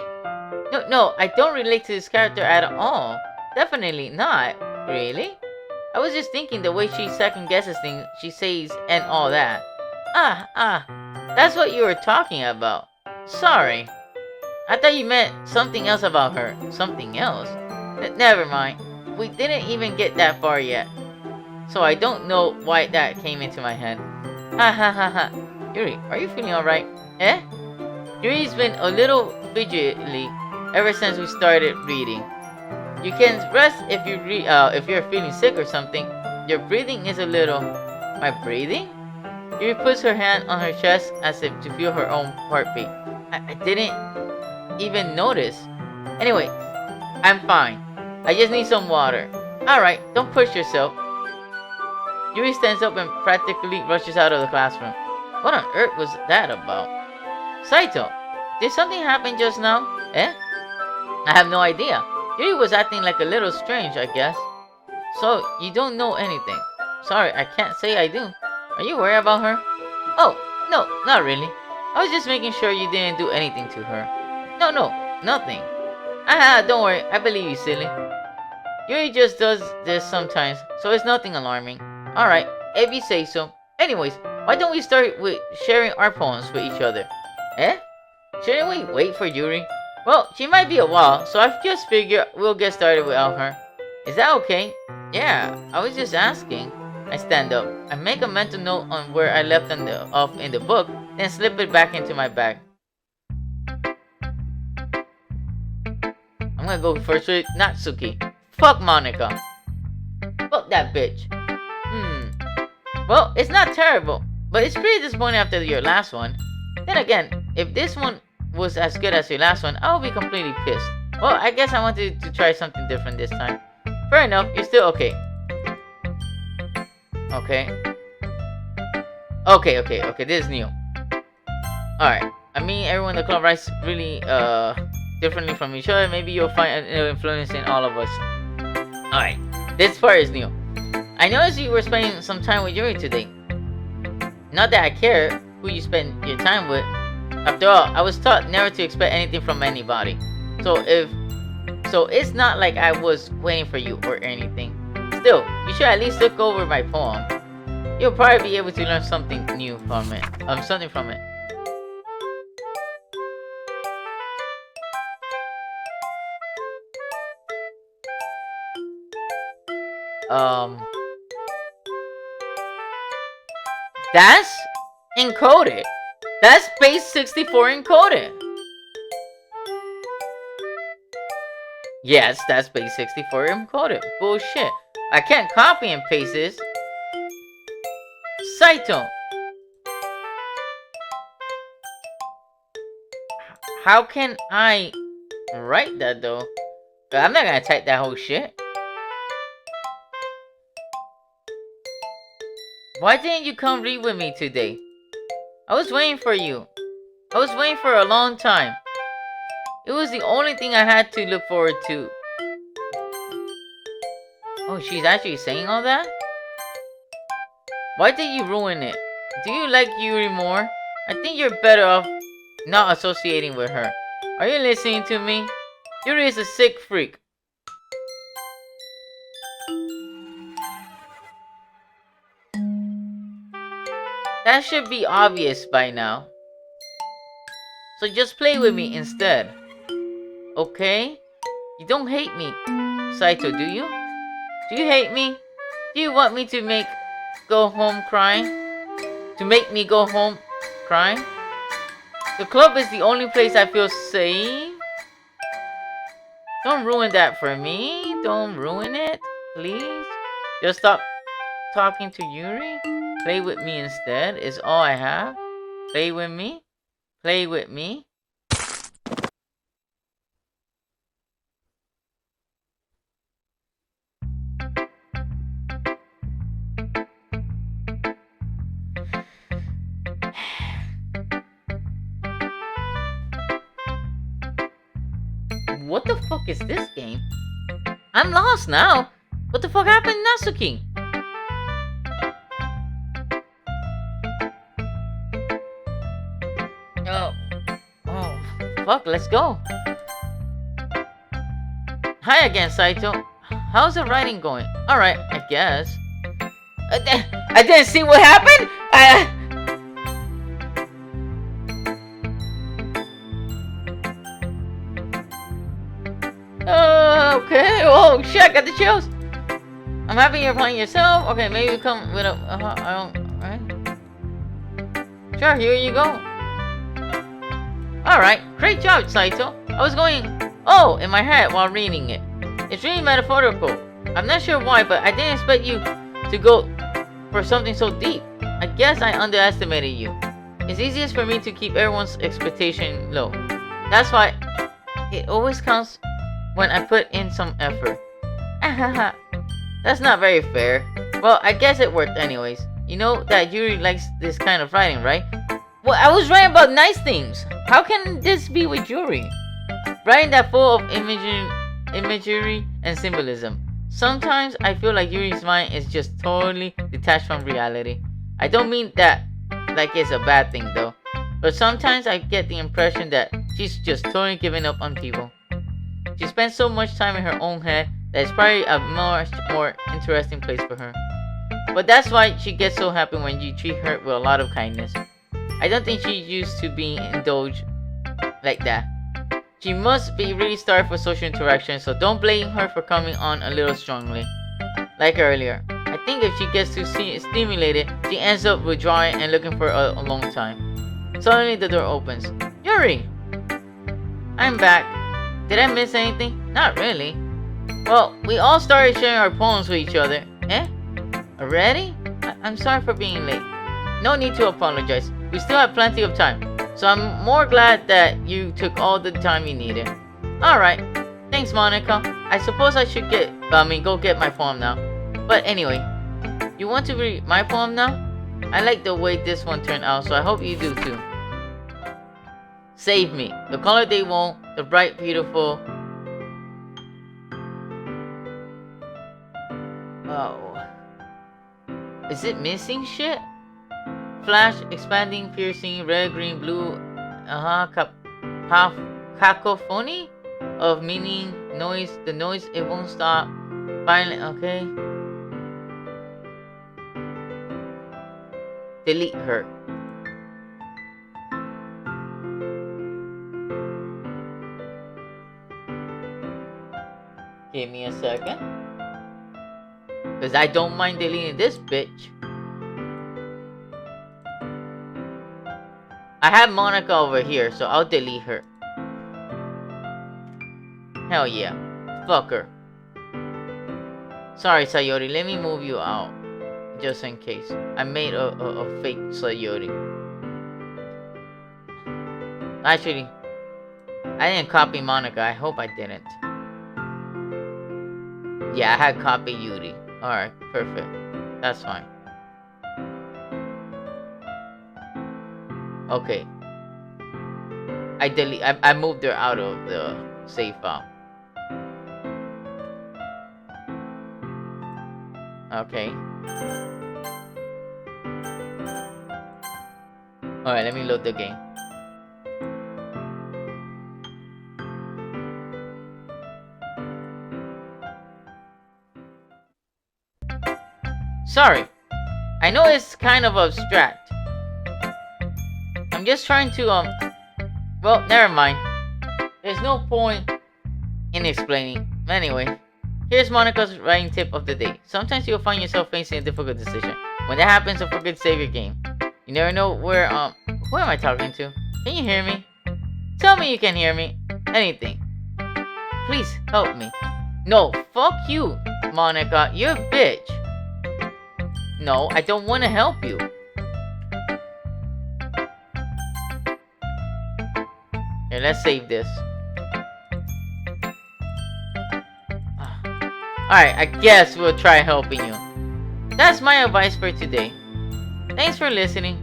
No, I don't relate to this character at all. Definitely not. Really? I was just thinking the way she second guesses things she says and all that. That's what you were talking about. Sorry. I thought you meant something else about her. Something else? Never mind. We didn't even get that far yet. So I don't know why that came into my head. Ha. Yuri, are you feeling alright? Eh? Yuri's been a little fidgety ever since we started reading. You can rest if you're feeling sick or something. Your breathing is a little... My breathing? Yuri puts her hand on her chest as if to feel her own heartbeat. I didn't even notice. Anyway, I'm fine. I just need some water. Alright, don't push yourself. Yuri stands up and practically rushes out of the classroom. What on earth was that about? Saito, did something happen just now? Eh? I have no idea. Yuri was acting like a little strange, I guess. So, you don't know anything. Sorry, I can't say I do. Are you worried about her? Oh, no, not really. I was just making sure you didn't do anything to her. No, nothing. Don't worry, I believe you, silly. Yuri just does this sometimes, so it's nothing alarming. Alright, if you say so. Anyways, why don't we start with sharing our poems with each other? Eh? Shouldn't we wait for Yuri? Well, she might be a while, so I just figured we'll get started without her. Is that okay? Yeah, I was just asking. I stand up. I make a mental note on where I left off in the book, then slip it back into my bag. I'm gonna go first with Natsuki. Fuck Monica. Fuck that bitch. Well, it's not terrible, but it's pretty disappointing after your last one. Then again, if this one was as good as your last one, I would be completely pissed. Well, I guess I wanted to try something different this time. Fair enough, you're still okay. Okay, this is new. Alright, I mean, everyone in the club writes really, differently from each other. Maybe you'll find an influence in all of us. Alright, this part is new. I noticed you were spending some time with Yuri today. Not that I care who you spend your time with. After all, I was taught never to expect anything from anybody. So it's not like I was waiting for you or anything. Still, you should at least look over my poem. You'll probably be able to learn something new from it. Something from it. That's encoded. That's base 64 encoded. Yes, that's base 64 encoded. Bullshit. I can't copy and paste this. Saito. How can I write that though? I'm not gonna type that whole shit. Why didn't you come read with me today? I was waiting for you. I was waiting for a long time. It was the only thing I had to look forward to. Oh, she's actually saying all that? Why did you ruin it? Do you like Yuri more? I think you're better off not associating with her. Are you listening to me? Yuri is a sick freak. That should be obvious by now. So just play with me instead. Okay? You don't hate me, Saito, do you? Do you hate me? Do you want me to go home crying? To make me go home crying? The club is the only place I feel safe. Don't ruin that for me. Don't ruin it, please. Just stop talking to Yuri. Play with me instead is all I have. Play with me. Play with me. what the fuck is this game? I'm lost now. What the fuck happened, Natsuki? Oh, fuck, let's go. Hi again, Saito. How's the writing going? Alright, I guess. I didn't see what happened? Okay. Oh, shit, I got the chills. I'm happy you're playing yourself. Okay, maybe you come with a... I don't... Right? Sure, here you go. Alright, great job, Saito. I was going... Oh, in my head while reading it. It's really metaphorical. I'm not sure why, but I didn't expect you to go for something so deep. I guess I underestimated you. It's easiest for me to keep everyone's expectation low. That's why it always counts when I put in some effort. That's not very fair. Well, I guess it worked anyways. You know that Yuri likes this kind of writing, right? Well, I was writing about nice things. How can this be with Yuri? Writing that full of imagery and symbolism. Sometimes I feel like Yuri's mind is just totally detached from reality. I don't mean that like it's a bad thing though. But sometimes I get the impression that she's just totally giving up on people. She spends so much time in her own head that it's probably a much more interesting place for her. But that's why she gets so happy when you treat her with a lot of kindness. I don't think she's used to being indulged like that. She must be really starved for social interaction, so don't blame her for coming on a little strongly. Like earlier, I think if she gets too stimulated, she ends up withdrawing and looking for a long time. Suddenly the door opens. Yuri! I'm back. Did I miss anything? Not really. Well, we all started sharing our poems with each other. Eh? Already? I'm sorry for being late. No need to apologize. We still have plenty of time. So I'm more glad that you took all the time you needed. Alright. Thanks, Monica. I suppose I should go get my poem now. But anyway, you want to read my poem now? I like the way this one turned out, so I hope you do too. Save me. The color they won't. The bright, beautiful. Oh. Is it missing shit? Flash, expanding, piercing, red, green, blue, cacophony of meaning, noise, the noise, it won't stop, violent, okay. Delete her. Give me a second. Because I don't mind deleting this bitch. I have Monica over here, so I'll delete her. Hell yeah. Fuck her. Sorry, Sayori, let me move you out. Just in case. I made a fake Sayori. Actually, I didn't copy Monica. I hope I didn't. Yeah, I had copied Yuri. Alright, perfect. That's fine. Okay. I moved her out of the save file. Okay. Alright, let me load the game. Sorry. I know it's kind of abstract. I'm just trying to, well, never mind. There's no point in explaining. Anyway, here's Monica's writing tip of the day. Sometimes you'll find yourself facing a difficult decision. When that happens, don't forget to save your game. You never know where, who am I talking to? Can you hear me? Tell me you can hear me. Anything. Please, help me. No, fuck you, Monica. You're a bitch. No, I don't want to help you. Here, let's save this. Alright, I guess we'll try helping you. That's my advice for today. Thanks for listening.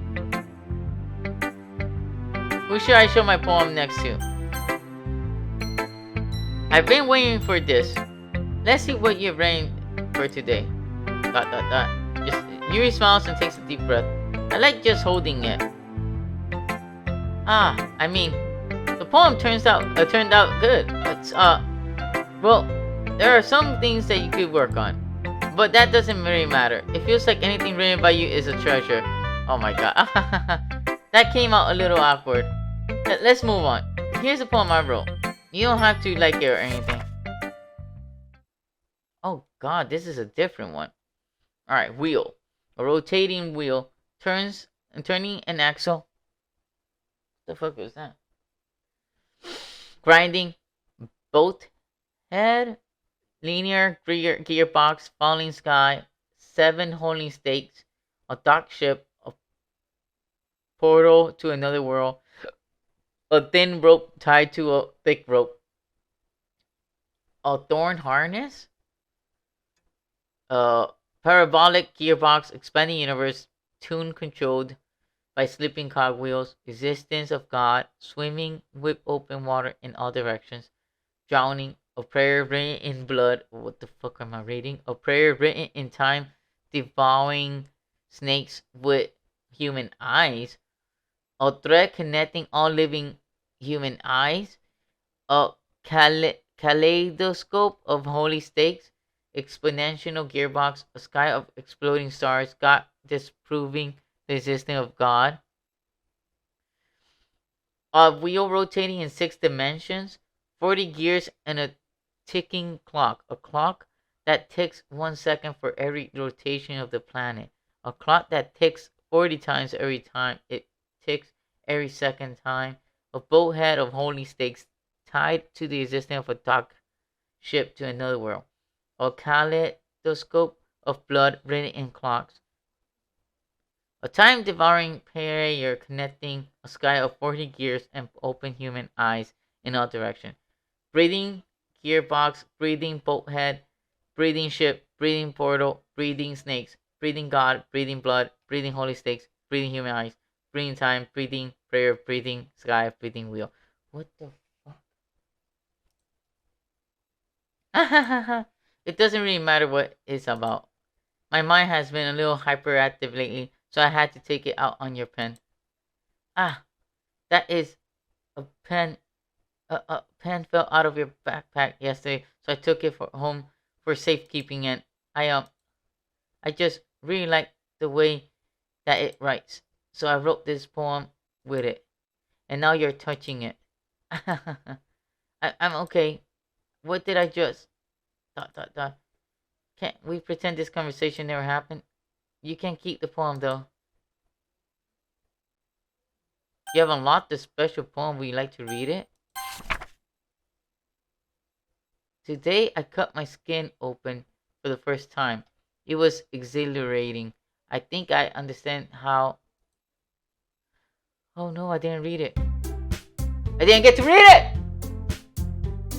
Who should I show my poem next to? I've been waiting for this. Let's see what you're writing for today. Dot dot dot. Just Yuri smiles and takes a deep breath. I like just holding it. I mean, the poem turned out good. It's well, there are some things that you could work on, but that doesn't really matter. It feels like anything written by you is a treasure. Oh my god, that came out a little awkward. Let's move on. Here's the poem I wrote. You don't have to like it or anything. Oh god, this is a different one. Alright, wheel. A rotating wheel turning an axle. What the fuck was that? Grinding. Boat. Head. Linear gearbox. Falling sky. 7 holding stakes. A dock ship. A portal to another world. A thin rope tied to a thick rope. A thorn harness. Parabolic gearbox, expanding universe, tune controlled by slipping cogwheels, existence of God, swimming with open water in all directions, drowning, a prayer written in blood. What the fuck am I reading? A prayer written in time, devouring snakes with human eyes, a thread connecting all living human eyes, a kaleidoscope of holy stakes, exponential gearbox, a sky of exploding stars, God disproving the existence of God, a wheel rotating in 6 dimensions, 40 gears, and a ticking clock, a clock that ticks 1 second for every rotation of the planet, a clock that ticks 40 times every time it ticks every second time, a boat head of holy stakes tied to the existence of a dock ship to another world, a kaleidoscope of blood written in clocks, a time-devouring prayer connecting a sky of 40 gears and open human eyes in all directions, breathing gearbox, breathing boat head, breathing ship, breathing portal, breathing snakes, breathing God, breathing blood, breathing holy stakes, breathing human eyes, breathing time, breathing prayer, breathing sky, breathing wheel. What the fuck? It doesn't really matter what it's about. My mind has been a little hyperactive lately, so I had to take it out on your pen. That is a pen. A pen fell out of your backpack yesterday, so I took it home for safekeeping, and I just really like the way that it writes, so I wrote this poem with it, and now you're touching it. I'm okay. What did I just... ... Can't we pretend this conversation never happened? You can keep the poem, though. You have unlocked the special poem. Would you like to read it? Today, I cut my skin open for the first time. It was exhilarating. I think I understand how... Oh no, I didn't read it. I didn't get to read it!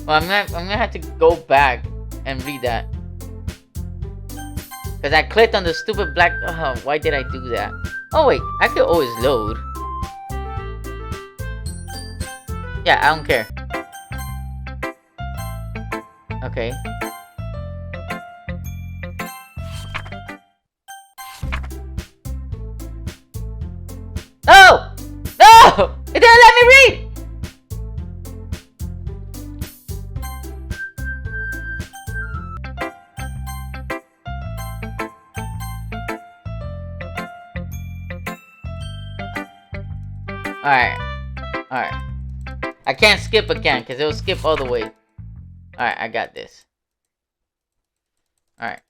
Well, I'm gonna have to go back and read that. Because I clicked on the stupid black... Oh, why did I do that? Oh wait, I could always load. Yeah, I don't care. Okay. No! No! It didn't let me read! Alright. I can't skip again because it'll skip all the way. Alright, I got this. Alright.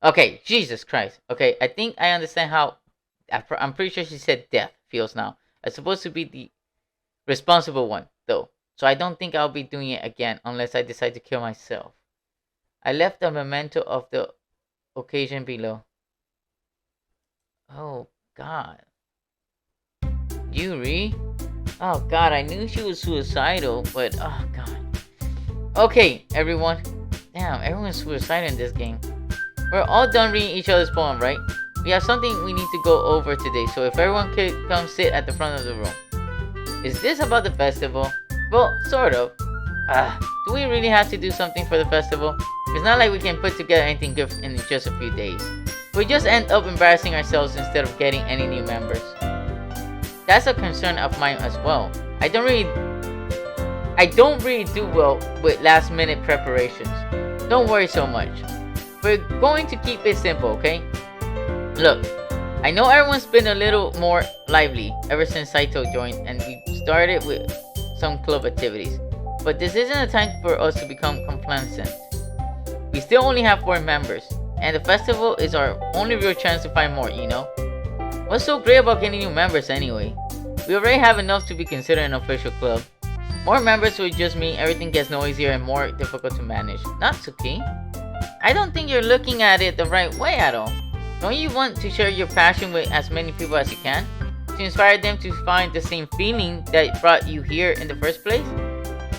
Okay, Jesus Christ. Okay, I think I understand how... I'm pretty sure she said death feels now. I'm supposed to be the responsible one, though. So I don't think I'll be doing it again unless I decide to kill myself. I left a memento of the occasion below. Oh, God. Yuri? Oh, God, I knew she was suicidal, but... Oh, God. Okay, everyone. Damn, everyone's suicidal in this game. We're all done reading each other's poem, right? we have something we need to go over today, so if everyone could come sit at the front of the room. Is this about the festival? Well, sort of. Do we really have to do something for the festival? It's not like we can put together anything good in just a few days. We just end up embarrassing ourselves instead of getting any new members. That's a concern of mine as well. I don't really do well with last minute preparations. Don't worry so much. We're going to keep it simple, okay? Look, I know everyone's been a little more lively ever since Saito joined and we started with some club activities. But this isn't a time for us to become complacent. We still only have 4 members, and the festival is our only real chance to find more, you know? What's so great about getting new members anyway? We already have enough to be considered an official club. More members would just mean everything gets noisier and more difficult to manage. Natsuki? I don't think you're looking at it the right way at all. Don't you want to share your passion with as many people as you can? To inspire them to find the same feeling that brought you here in the first place?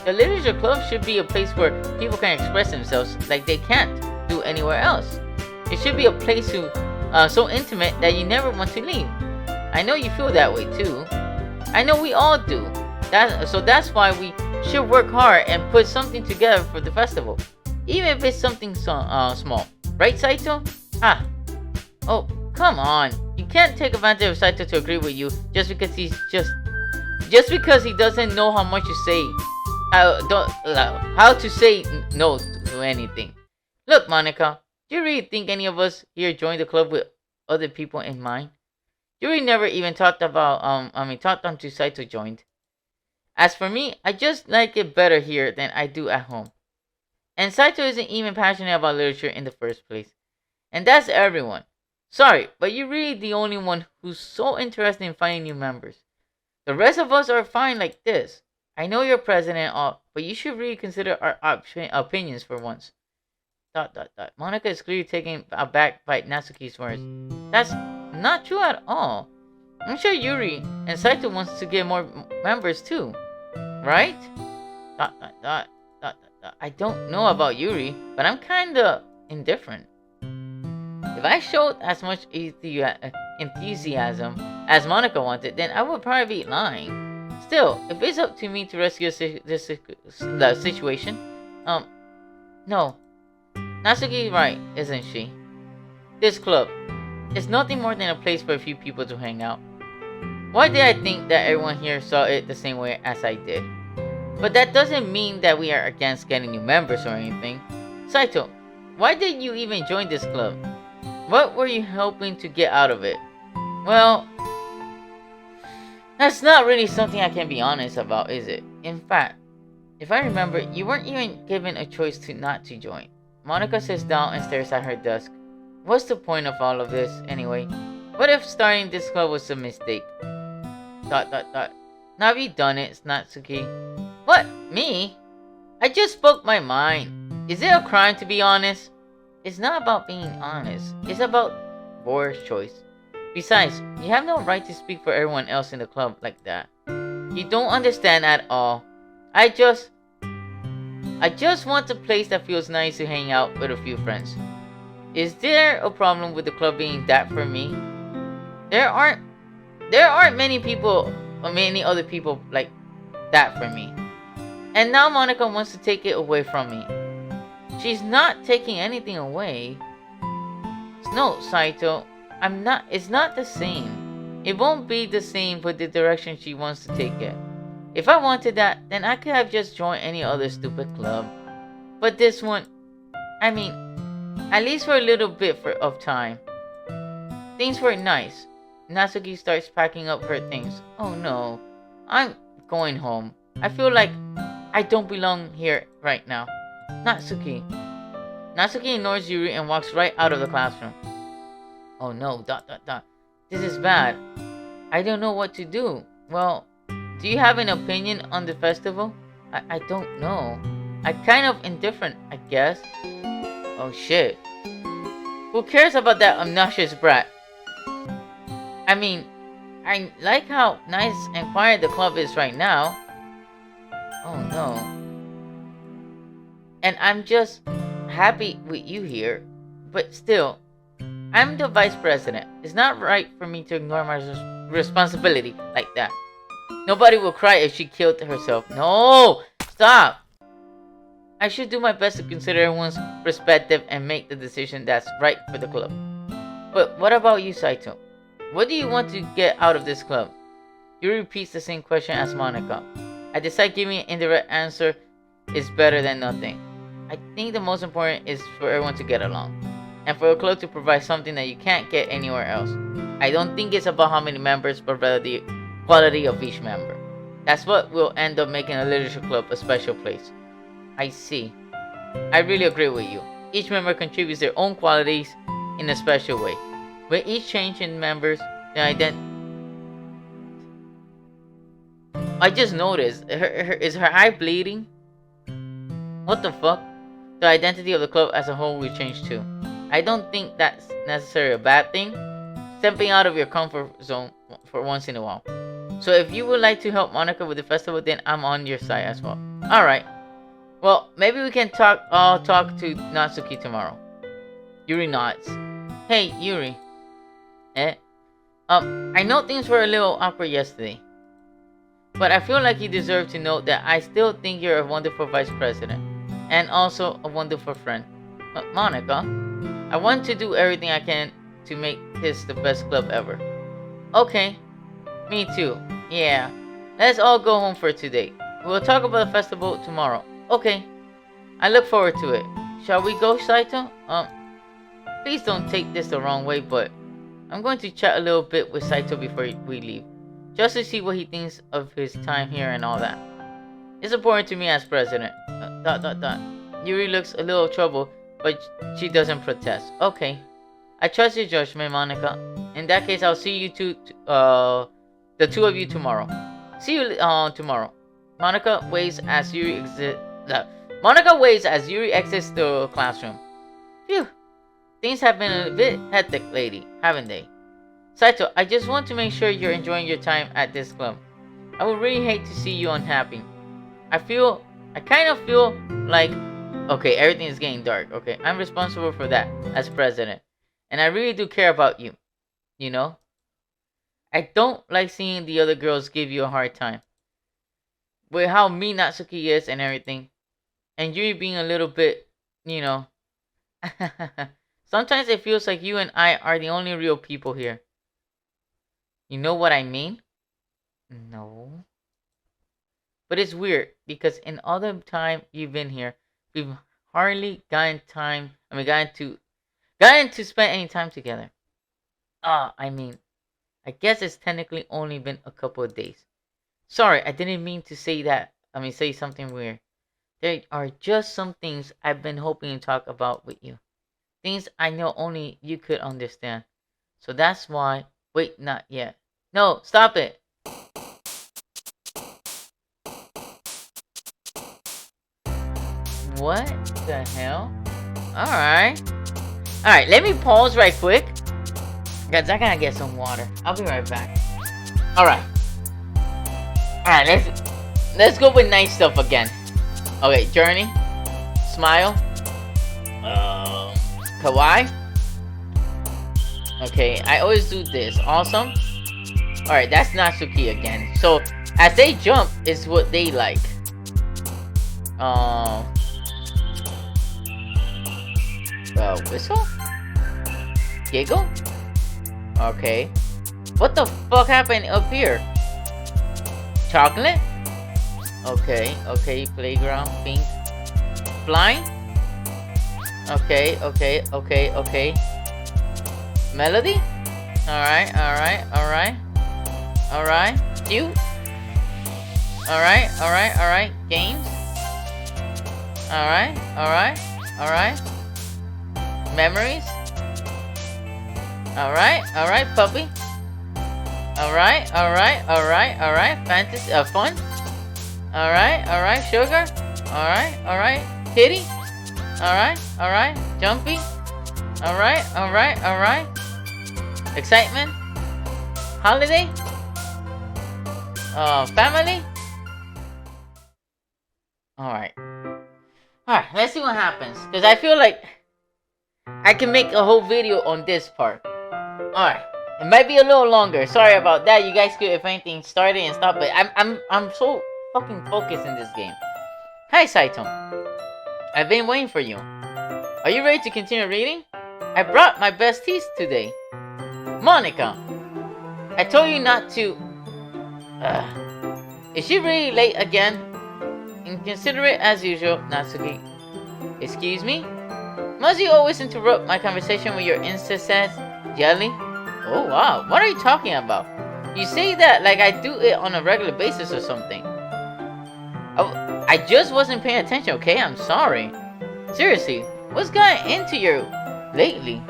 The literature club should be a place where people can express themselves like they can't do anywhere else. It should be a place so intimate that you never want to leave. I know you feel that way too. I know we all do. So that's why we should work hard and put something together for the festival. Even if it's something small. Right, Saito? Oh, come on. You can't take advantage of Saito to agree with you just because he doesn't know how much you say. How to say no to anything. Look, Monica, do you really think any of us here joined the club with other people in mind? Yuri never even talked on to Saito joined. As for me, I just like it better here than I do at home. And Saito isn't even passionate about literature in the first place. And that's everyone. Sorry, but you're really the only one who's so interested in finding new members. The rest of us are fine like this. I know you're president and all, but you should really consider our opinions for once. ... Monica is clearly taken aback by Natsuki's words. That's not true at all. I'm sure Yuri and Saito wants to get more members too. Right? ... I don't know about Yuri, but I'm kinda indifferent. If I showed as much enthusiasm as Monica wanted, then I would probably be lying. Still, if it's up to me to rescue the situation, no. Natsuki's right, isn't she? This club is nothing more than a place for a few people to hang out. Why did I think that everyone here saw it the same way as I did? But that doesn't mean that we are against getting new members or anything. Saito, why did you even join this club? What were you hoping to get out of it? Well, that's not really something I can be honest about, is it? In fact, if I remember, you weren't even given a choice not to join. Monica sits down and stares at her desk. What's the point of all of this, anyway? What if starting this club was a mistake? ... Now have you done it, Natsuki? What? Me? I just spoke my mind. Is it a crime to be honest? It's not about being honest. It's about your choice. Besides, you have no right to speak for everyone else in the club like that. You don't understand at all. I just want a place that feels nice to hang out with a few friends. Is there a problem with the club being that for me? There aren't many other people like that for me. And now Monica wants to take it away from me. She's not taking anything away. No, Saito, it's not the same. It won't be the same for the direction she wants to take it. If I wanted that, then I could have just joined any other stupid club. But this one, at least for a little bit of time. Things were nice. Natsuki starts packing up her things. Oh no, I'm going home. I feel like I don't belong here right now. Natsuki ignores Yuri and walks right out of the classroom. Oh no, ... This is bad. I don't know what to do. Well, do you have an opinion on the festival? I don't know. I'm kind of indifferent, I guess. Oh shit. Who cares about that obnoxious brat? I like how nice and quiet the club is right now. Oh no. And I'm just happy with you here. But still, I'm the vice president. It's not right for me to ignore my responsibility like that. Nobody will cry if she killed herself. No! Stop! I should do my best to consider everyone's perspective and make the decision that's right for the club. But what about you, Saito? What do you want to get out of this club? Yuri repeats the same question as Monica. I decide giving an indirect answer is better than nothing. I think the most important is for everyone to get along, and for a club to provide something that you can't get anywhere else. I don't think it's about how many members, but rather the quality of each member. That's what will end up making a literature club a special place. I see. I really agree with you. Each member contributes their own qualities in a special way. With each change in members, the I just noticed, is her eye bleeding? What the fuck? The identity of the club as a whole will change too. I don't think that's necessarily a bad thing. Stepping out of your comfort zone for once in a while. So if you would like to help Monica with the festival, then I'm on your side as well. Alright. Well, maybe we can talk to Natsuki tomorrow. Yuri nods. Hey, Yuri. I know things were a little awkward yesterday. But I feel like you deserve to know that I still think you're a wonderful vice president. And also a wonderful friend. Monica, I want to do everything I can to make this the best club ever. Okay. Me too. Yeah. Let's all go home for today. We'll talk about the festival tomorrow. Okay. I look forward to it. Shall we go, Saito? Please don't take this the wrong way, but I'm going to chat a little bit with Saito before we leave. Just to see what he thinks of his time here and all that. It's important to me as president. Yuri looks a little troubled, but she doesn't protest. Okay. I trust your judgment, Monica. In that case, I'll see you the two of you tomorrow. See you tomorrow. Monica waves as Yuri exits the classroom. Phew. Things have been a bit hectic lately, haven't they? Saito, I just want to make sure you're enjoying your time at this club. I would really hate to see you unhappy. I kind of feel like, okay, everything is getting dark, okay? I'm responsible for that as president. And I really do care about you, you know? I don't like seeing the other girls give you a hard time. With how mean Natsuki is and everything. And Yuri being a little bit, you know. Sometimes it feels like you and I are the only real people here. You know what I mean? No. But it's weird because in all the time you've been here, we've hardly gotten to spend any time together. I guess it's technically only been a couple of days. Sorry, I didn't mean to say that. Say something weird. There are just some things I've been hoping to talk about with you. Things I know only you could understand. So that's why... Wait, not yet. No, stop it! What the hell? Alright. Alright, let me pause right quick. Guys, I gotta get some water. I'll be right back. Alright. Alright, let's go with nice stuff again. Okay, Journey. Smile. Kawaii. Okay, I always do this. Awesome. Alright, that's Natsuki again. So, as they jump, is what they like. Whistle? Giggle? Okay. What the fuck happened up here? Chocolate? Okay, playground, pink. Flying? Okay. Melody? Alright. Cute? Alright. Games? Alright. Memories? Alright, puppy. Alright. Fantasy, fun? Alright, sugar? Alright. Kitty? Alright. Jumpy? Alright. Excitement? Holiday? Family? Alright, let's see what happens. Because I feel like I can make a whole video on this part. Alright. It might be a little longer. Sorry about that. You guys could, if anything, start it and stop it. I'm so fucking focused in this game. Hi, Saito. I've been waiting for you. Are you ready to continue reading? I brought my best teas today. Monica, I told you not to... Is she really late again? Inconsiderate as usual, Natsuki. Excuse me? Must you always interrupt my conversation with your incessant yelling? Oh wow, what are you talking about? You say that like I do it on a regular basis or something. I just wasn't paying attention, okay? I'm sorry. Seriously, what's gotten into you lately?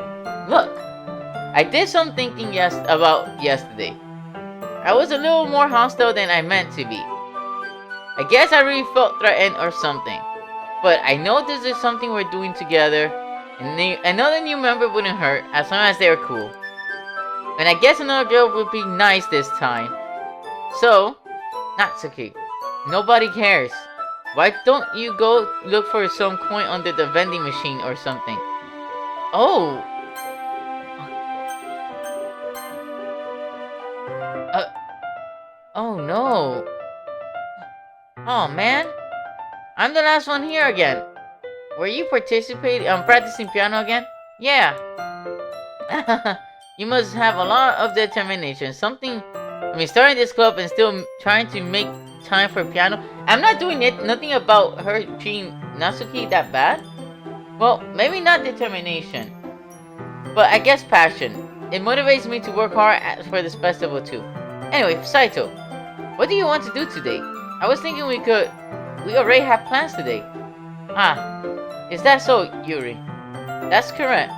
Look, I did some thinking about yesterday. I was a little more hostile than I meant to be. I guess I really felt threatened or something. But I know this is something we're doing together, and another new member wouldn't hurt as long as they're cool. And I guess another girl would be nice this time. So, Natsuki, nobody cares. Why don't you go look for some coin under the vending machine or something? Oh! Oh no! Oh man! I'm the last one here again. Were you practicing piano again? Yeah. You must have a lot of determination. Starting this club and still trying to make time for piano. I'm not doing nothing about her treating Natsuki that bad. Well, maybe not determination, but I guess passion. It motivates me to work hard for this festival too. Anyway, Saito, what do you want to do today? I was thinking we already have plans today. Ah, is that so, Yuri? That's correct.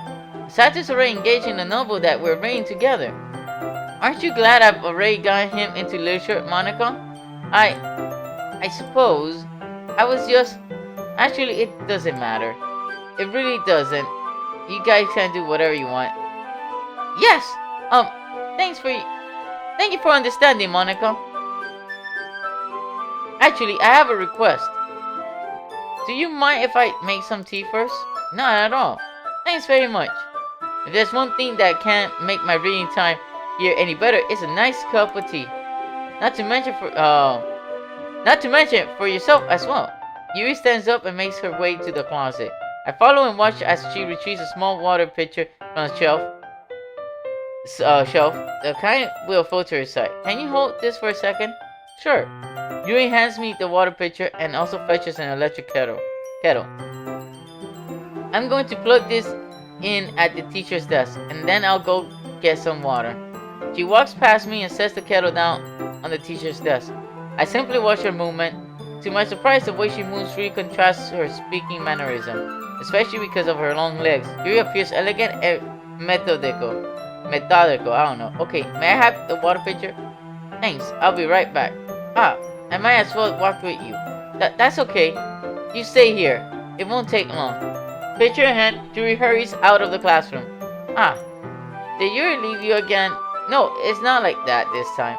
Saito's already engaged in a novel that we're reading together. Aren't you glad I've already got him into literature, Monica? I suppose. I was just... Actually, it doesn't matter. It really doesn't. You guys can do whatever you want. Yes! Thank you for understanding, Monica. Actually, I have a request. Do you mind if I make some tea first? Not at all. Thanks very much. If there's one thing that can't make my reading time here any better, it's a nice cup of tea. Not to mention for yourself as well. Yuri stands up and makes her way to the closet. I follow and watch as she retrieves a small water pitcher from the shelf. The kind will float to her side. Can you hold this for a second? Sure. Yuri hands me the water pitcher and also fetches an electric kettle. I'm going to plug this in at the teacher's desk, and then I'll go get some water. She walks past me and sets the kettle down on the teacher's desk. I simply watch her movement. To my surprise, the way she moves really contrasts her speaking mannerism, especially because of her long legs. Yuri appears elegant and methodical, I don't know. Okay, may I have the water pitcher? Thanks, I'll be right back. Ah, I might as well walk with you. That's okay. You stay here. It won't take long. Pitcher in hand, Yuri hurries out of the classroom. Ah, did Yuri leave you again? No, it's not like that this time.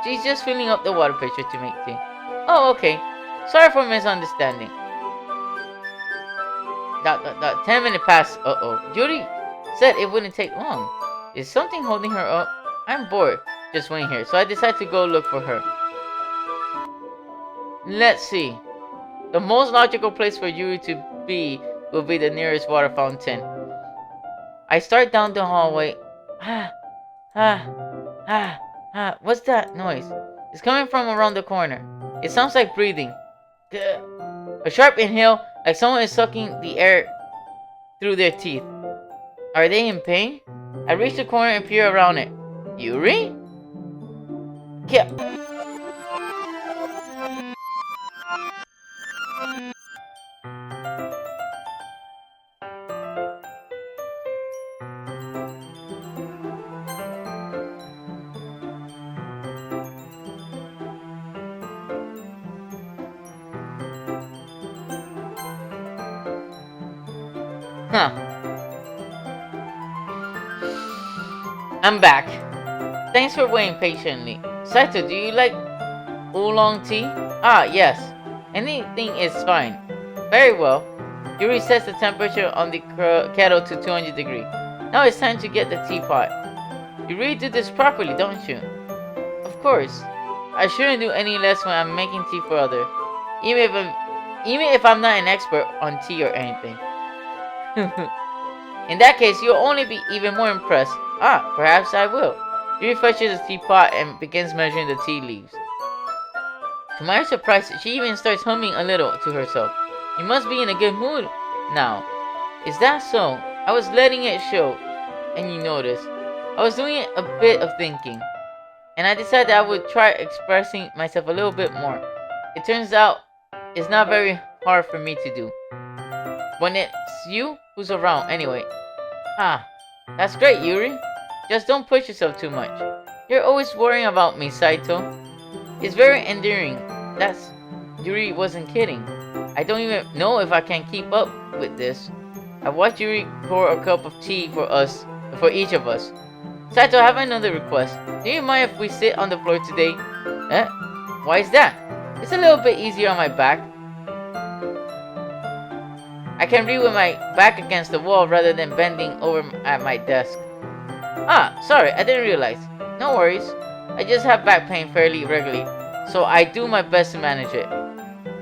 She's just filling up the water pitcher to make tea. Oh, okay. Sorry for misunderstanding. 10 minutes past. Yuri said it wouldn't take long. Is something holding her up? I'm bored just waiting here, so I decided to go look for her. Let's see. The most logical place for Yuri to be will be the nearest water fountain. I start down the hallway. What's that noise? It's coming from around the corner. It sounds like breathing. A sharp inhale, like someone is sucking the air through their teeth. Are they in pain? I reach the corner and peer around it. Yuri? Yeah. Huh. I'm back. Thanks for waiting patiently. Saito, do you like oolong tea? Ah, yes. Anything is fine. Very well. Yuri sets the temperature on the kettle to 200 degrees. Now it's time to get the teapot. You really do this properly, don't you? Of course. I shouldn't do any less when I'm making tea for others. Even if I'm not an expert on tea or anything. In that case, you'll only be even more impressed. Ah, perhaps I will. Yuri fetches a teapot and begins measuring the tea leaves. To my surprise, she even starts humming a little to herself. You must be in a good mood now. Is that so? I was letting it show, and you noticed. I was doing a bit of thinking, and I decided I would try expressing myself a little bit more. It turns out it's not very hard for me to do. When it's you who's around, anyway. Ah, that's great, Yuri. Just don't push yourself too much. You're always worrying about me, Saito. It's very endearing. Yuri wasn't kidding. I don't even know if I can keep up with this. I watched Yuri pour a cup of tea for each of us. Saito, I have another request. Do you mind if we sit on the floor today? Eh? Why is that? It's a little bit easier on my back. I can read with my back against the wall rather than bending over at my desk. Ah, sorry, I didn't realize. No worries. I just have back pain fairly regularly, so I do my best to manage it.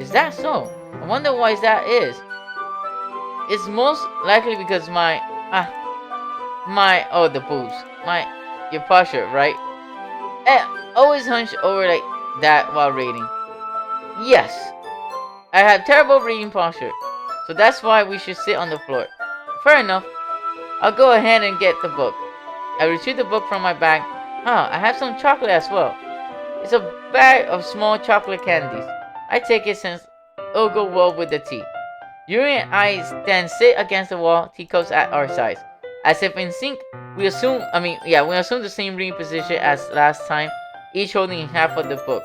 Is that so? I wonder why that is. It's most likely because the boobs. Your posture, right? Always hunch over like that while reading. Yes. I have terrible reading posture, so that's why we should sit on the floor. Fair enough. I'll go ahead and get the book. I retrieve the book from my bag. I have some chocolate as well. It's a bag of small chocolate candies. I take it since it'll go well with the tea. Yuri and I then sit against the wall, teacups at our sides. As if in sync, we assume the same reading position as last time, each holding half of the book.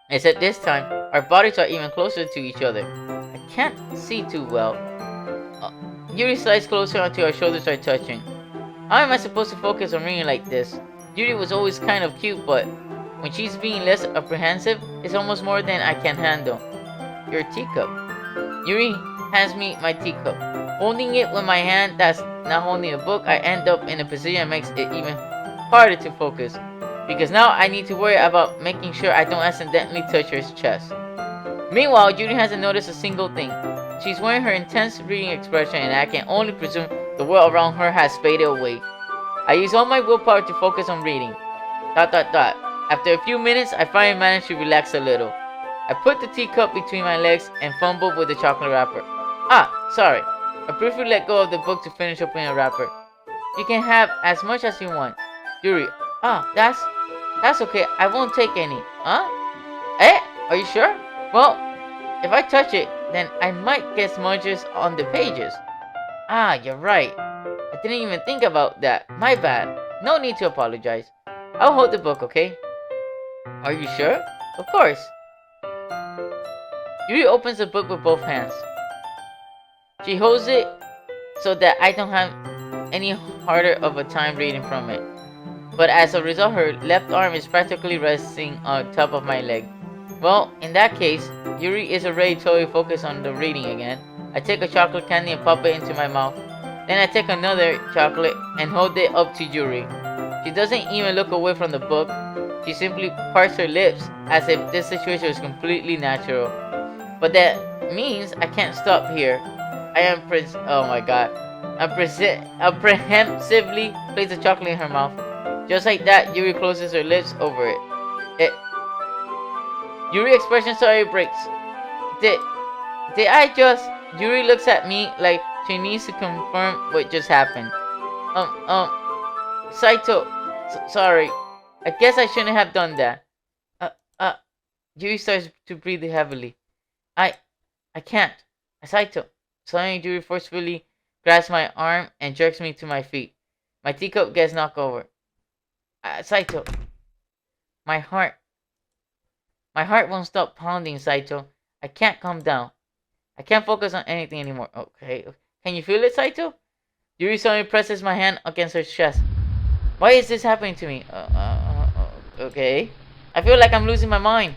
Except this time, our bodies are even closer to each other. I can't see too well. Yuri slides closer until our shoulders are touching. How am I supposed to focus on reading like this? Yuri was always kind of cute, but when she's being less apprehensive, it's almost more than I can handle. Your teacup. Yuri hands me my teacup. Holding it with my hand that's not holding a book, I end up in a position that makes it even harder to focus. Because now I need to worry about making sure I don't accidentally touch her chest. Meanwhile, Yuri hasn't noticed a single thing. She's wearing her intense reading expression, and I can only presume the world around her has faded away. I use all my willpower to focus on reading. ... After a few minutes, I finally manage to relax a little. I put the teacup between my legs and fumble with the chocolate wrapper. Sorry. I briefly let go of the book to finish opening the wrapper. You can have as much as you want. Yuri. That's okay. I won't take any. Are you sure? Well, if I touch it, then I might get smudges on the pages. You're right. I didn't even think about that. My bad. No need to apologize. I'll hold the book, okay? Are you sure? Of course. Yuri opens the book with both hands. She holds it so that I don't have any harder of a time reading from it. But as a result, her left arm is practically resting on top of my leg. Well, in that case, Yuri is already totally focused on the reading again. I take a chocolate candy and pop it into my mouth. Then I take another chocolate and hold it up to Yuri. She doesn't even look away from the book. She simply parts her lips as if this situation was completely natural. But that means I can't stop here. Apprehensively place the chocolate in her mouth. Just like that, Yuri closes her lips over it. Yuri expression sorry breaks. Did I just... Yuri looks at me like she needs to confirm what just happened. Saito, sorry. I guess I shouldn't have done that. Yuri starts to breathe heavily. I can't. Saito. Suddenly, Yuri forcefully grabs my arm and jerks me to my feet. My teacup gets knocked over. Saito. My heart won't stop pounding, Saito. I can't calm down. I can't focus on anything anymore. Okay. Can you feel it, Saito? Yuri suddenly presses my hand against her chest. Why is this happening to me? Okay. I feel like I'm losing my mind.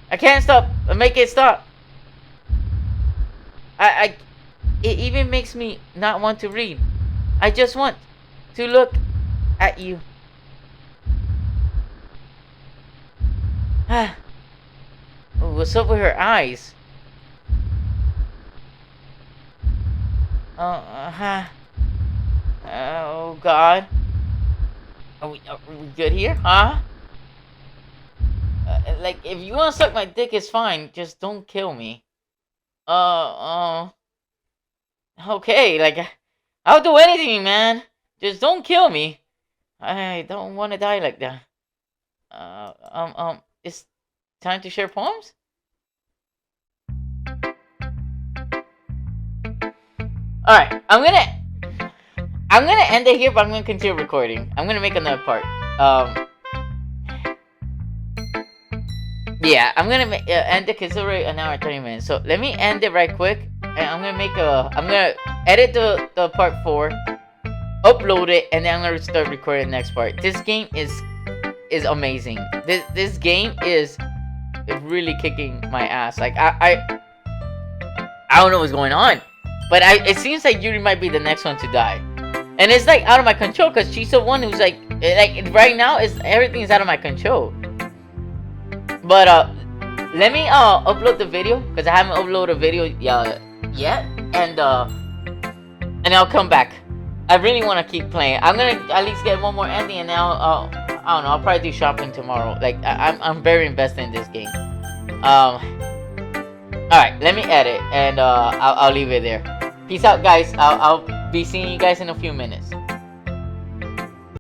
I can't stop. Make it stop. It even makes me not want to read. I just want to look at you. What's up with her eyes? Oh God. Are we good here? Huh? Like, if you wanna suck my dick, it's fine. Just don't kill me. Okay, like, I'll do anything, man. Just don't kill me. I don't want to die like that. It's time to share poems? Alright, I'm gonna end it here, but I'm gonna continue recording. I'm gonna make another part. Yeah, I'm gonna end it because it's already an hour and 30 minutes. So let me end it right quick, and I'm gonna edit the part 4, upload it, and then I'm gonna start recording the next part. This game is amazing. This game is really kicking my ass. Like I don't know what's going on, but it seems like Yuri might be the next one to die, and it's like out of my control because she's the one who's like right now is everything is out of my control. But let me upload the video because I haven't uploaded a video yet, and I'll come back. I really want to keep playing. I'm gonna at least get one more ending, and now I don't know. I'll probably do shopping tomorrow. Like I'm very invested in this game. All right, let me edit, and I'll leave it there. Peace out, guys. I'll be seeing you guys in a few minutes.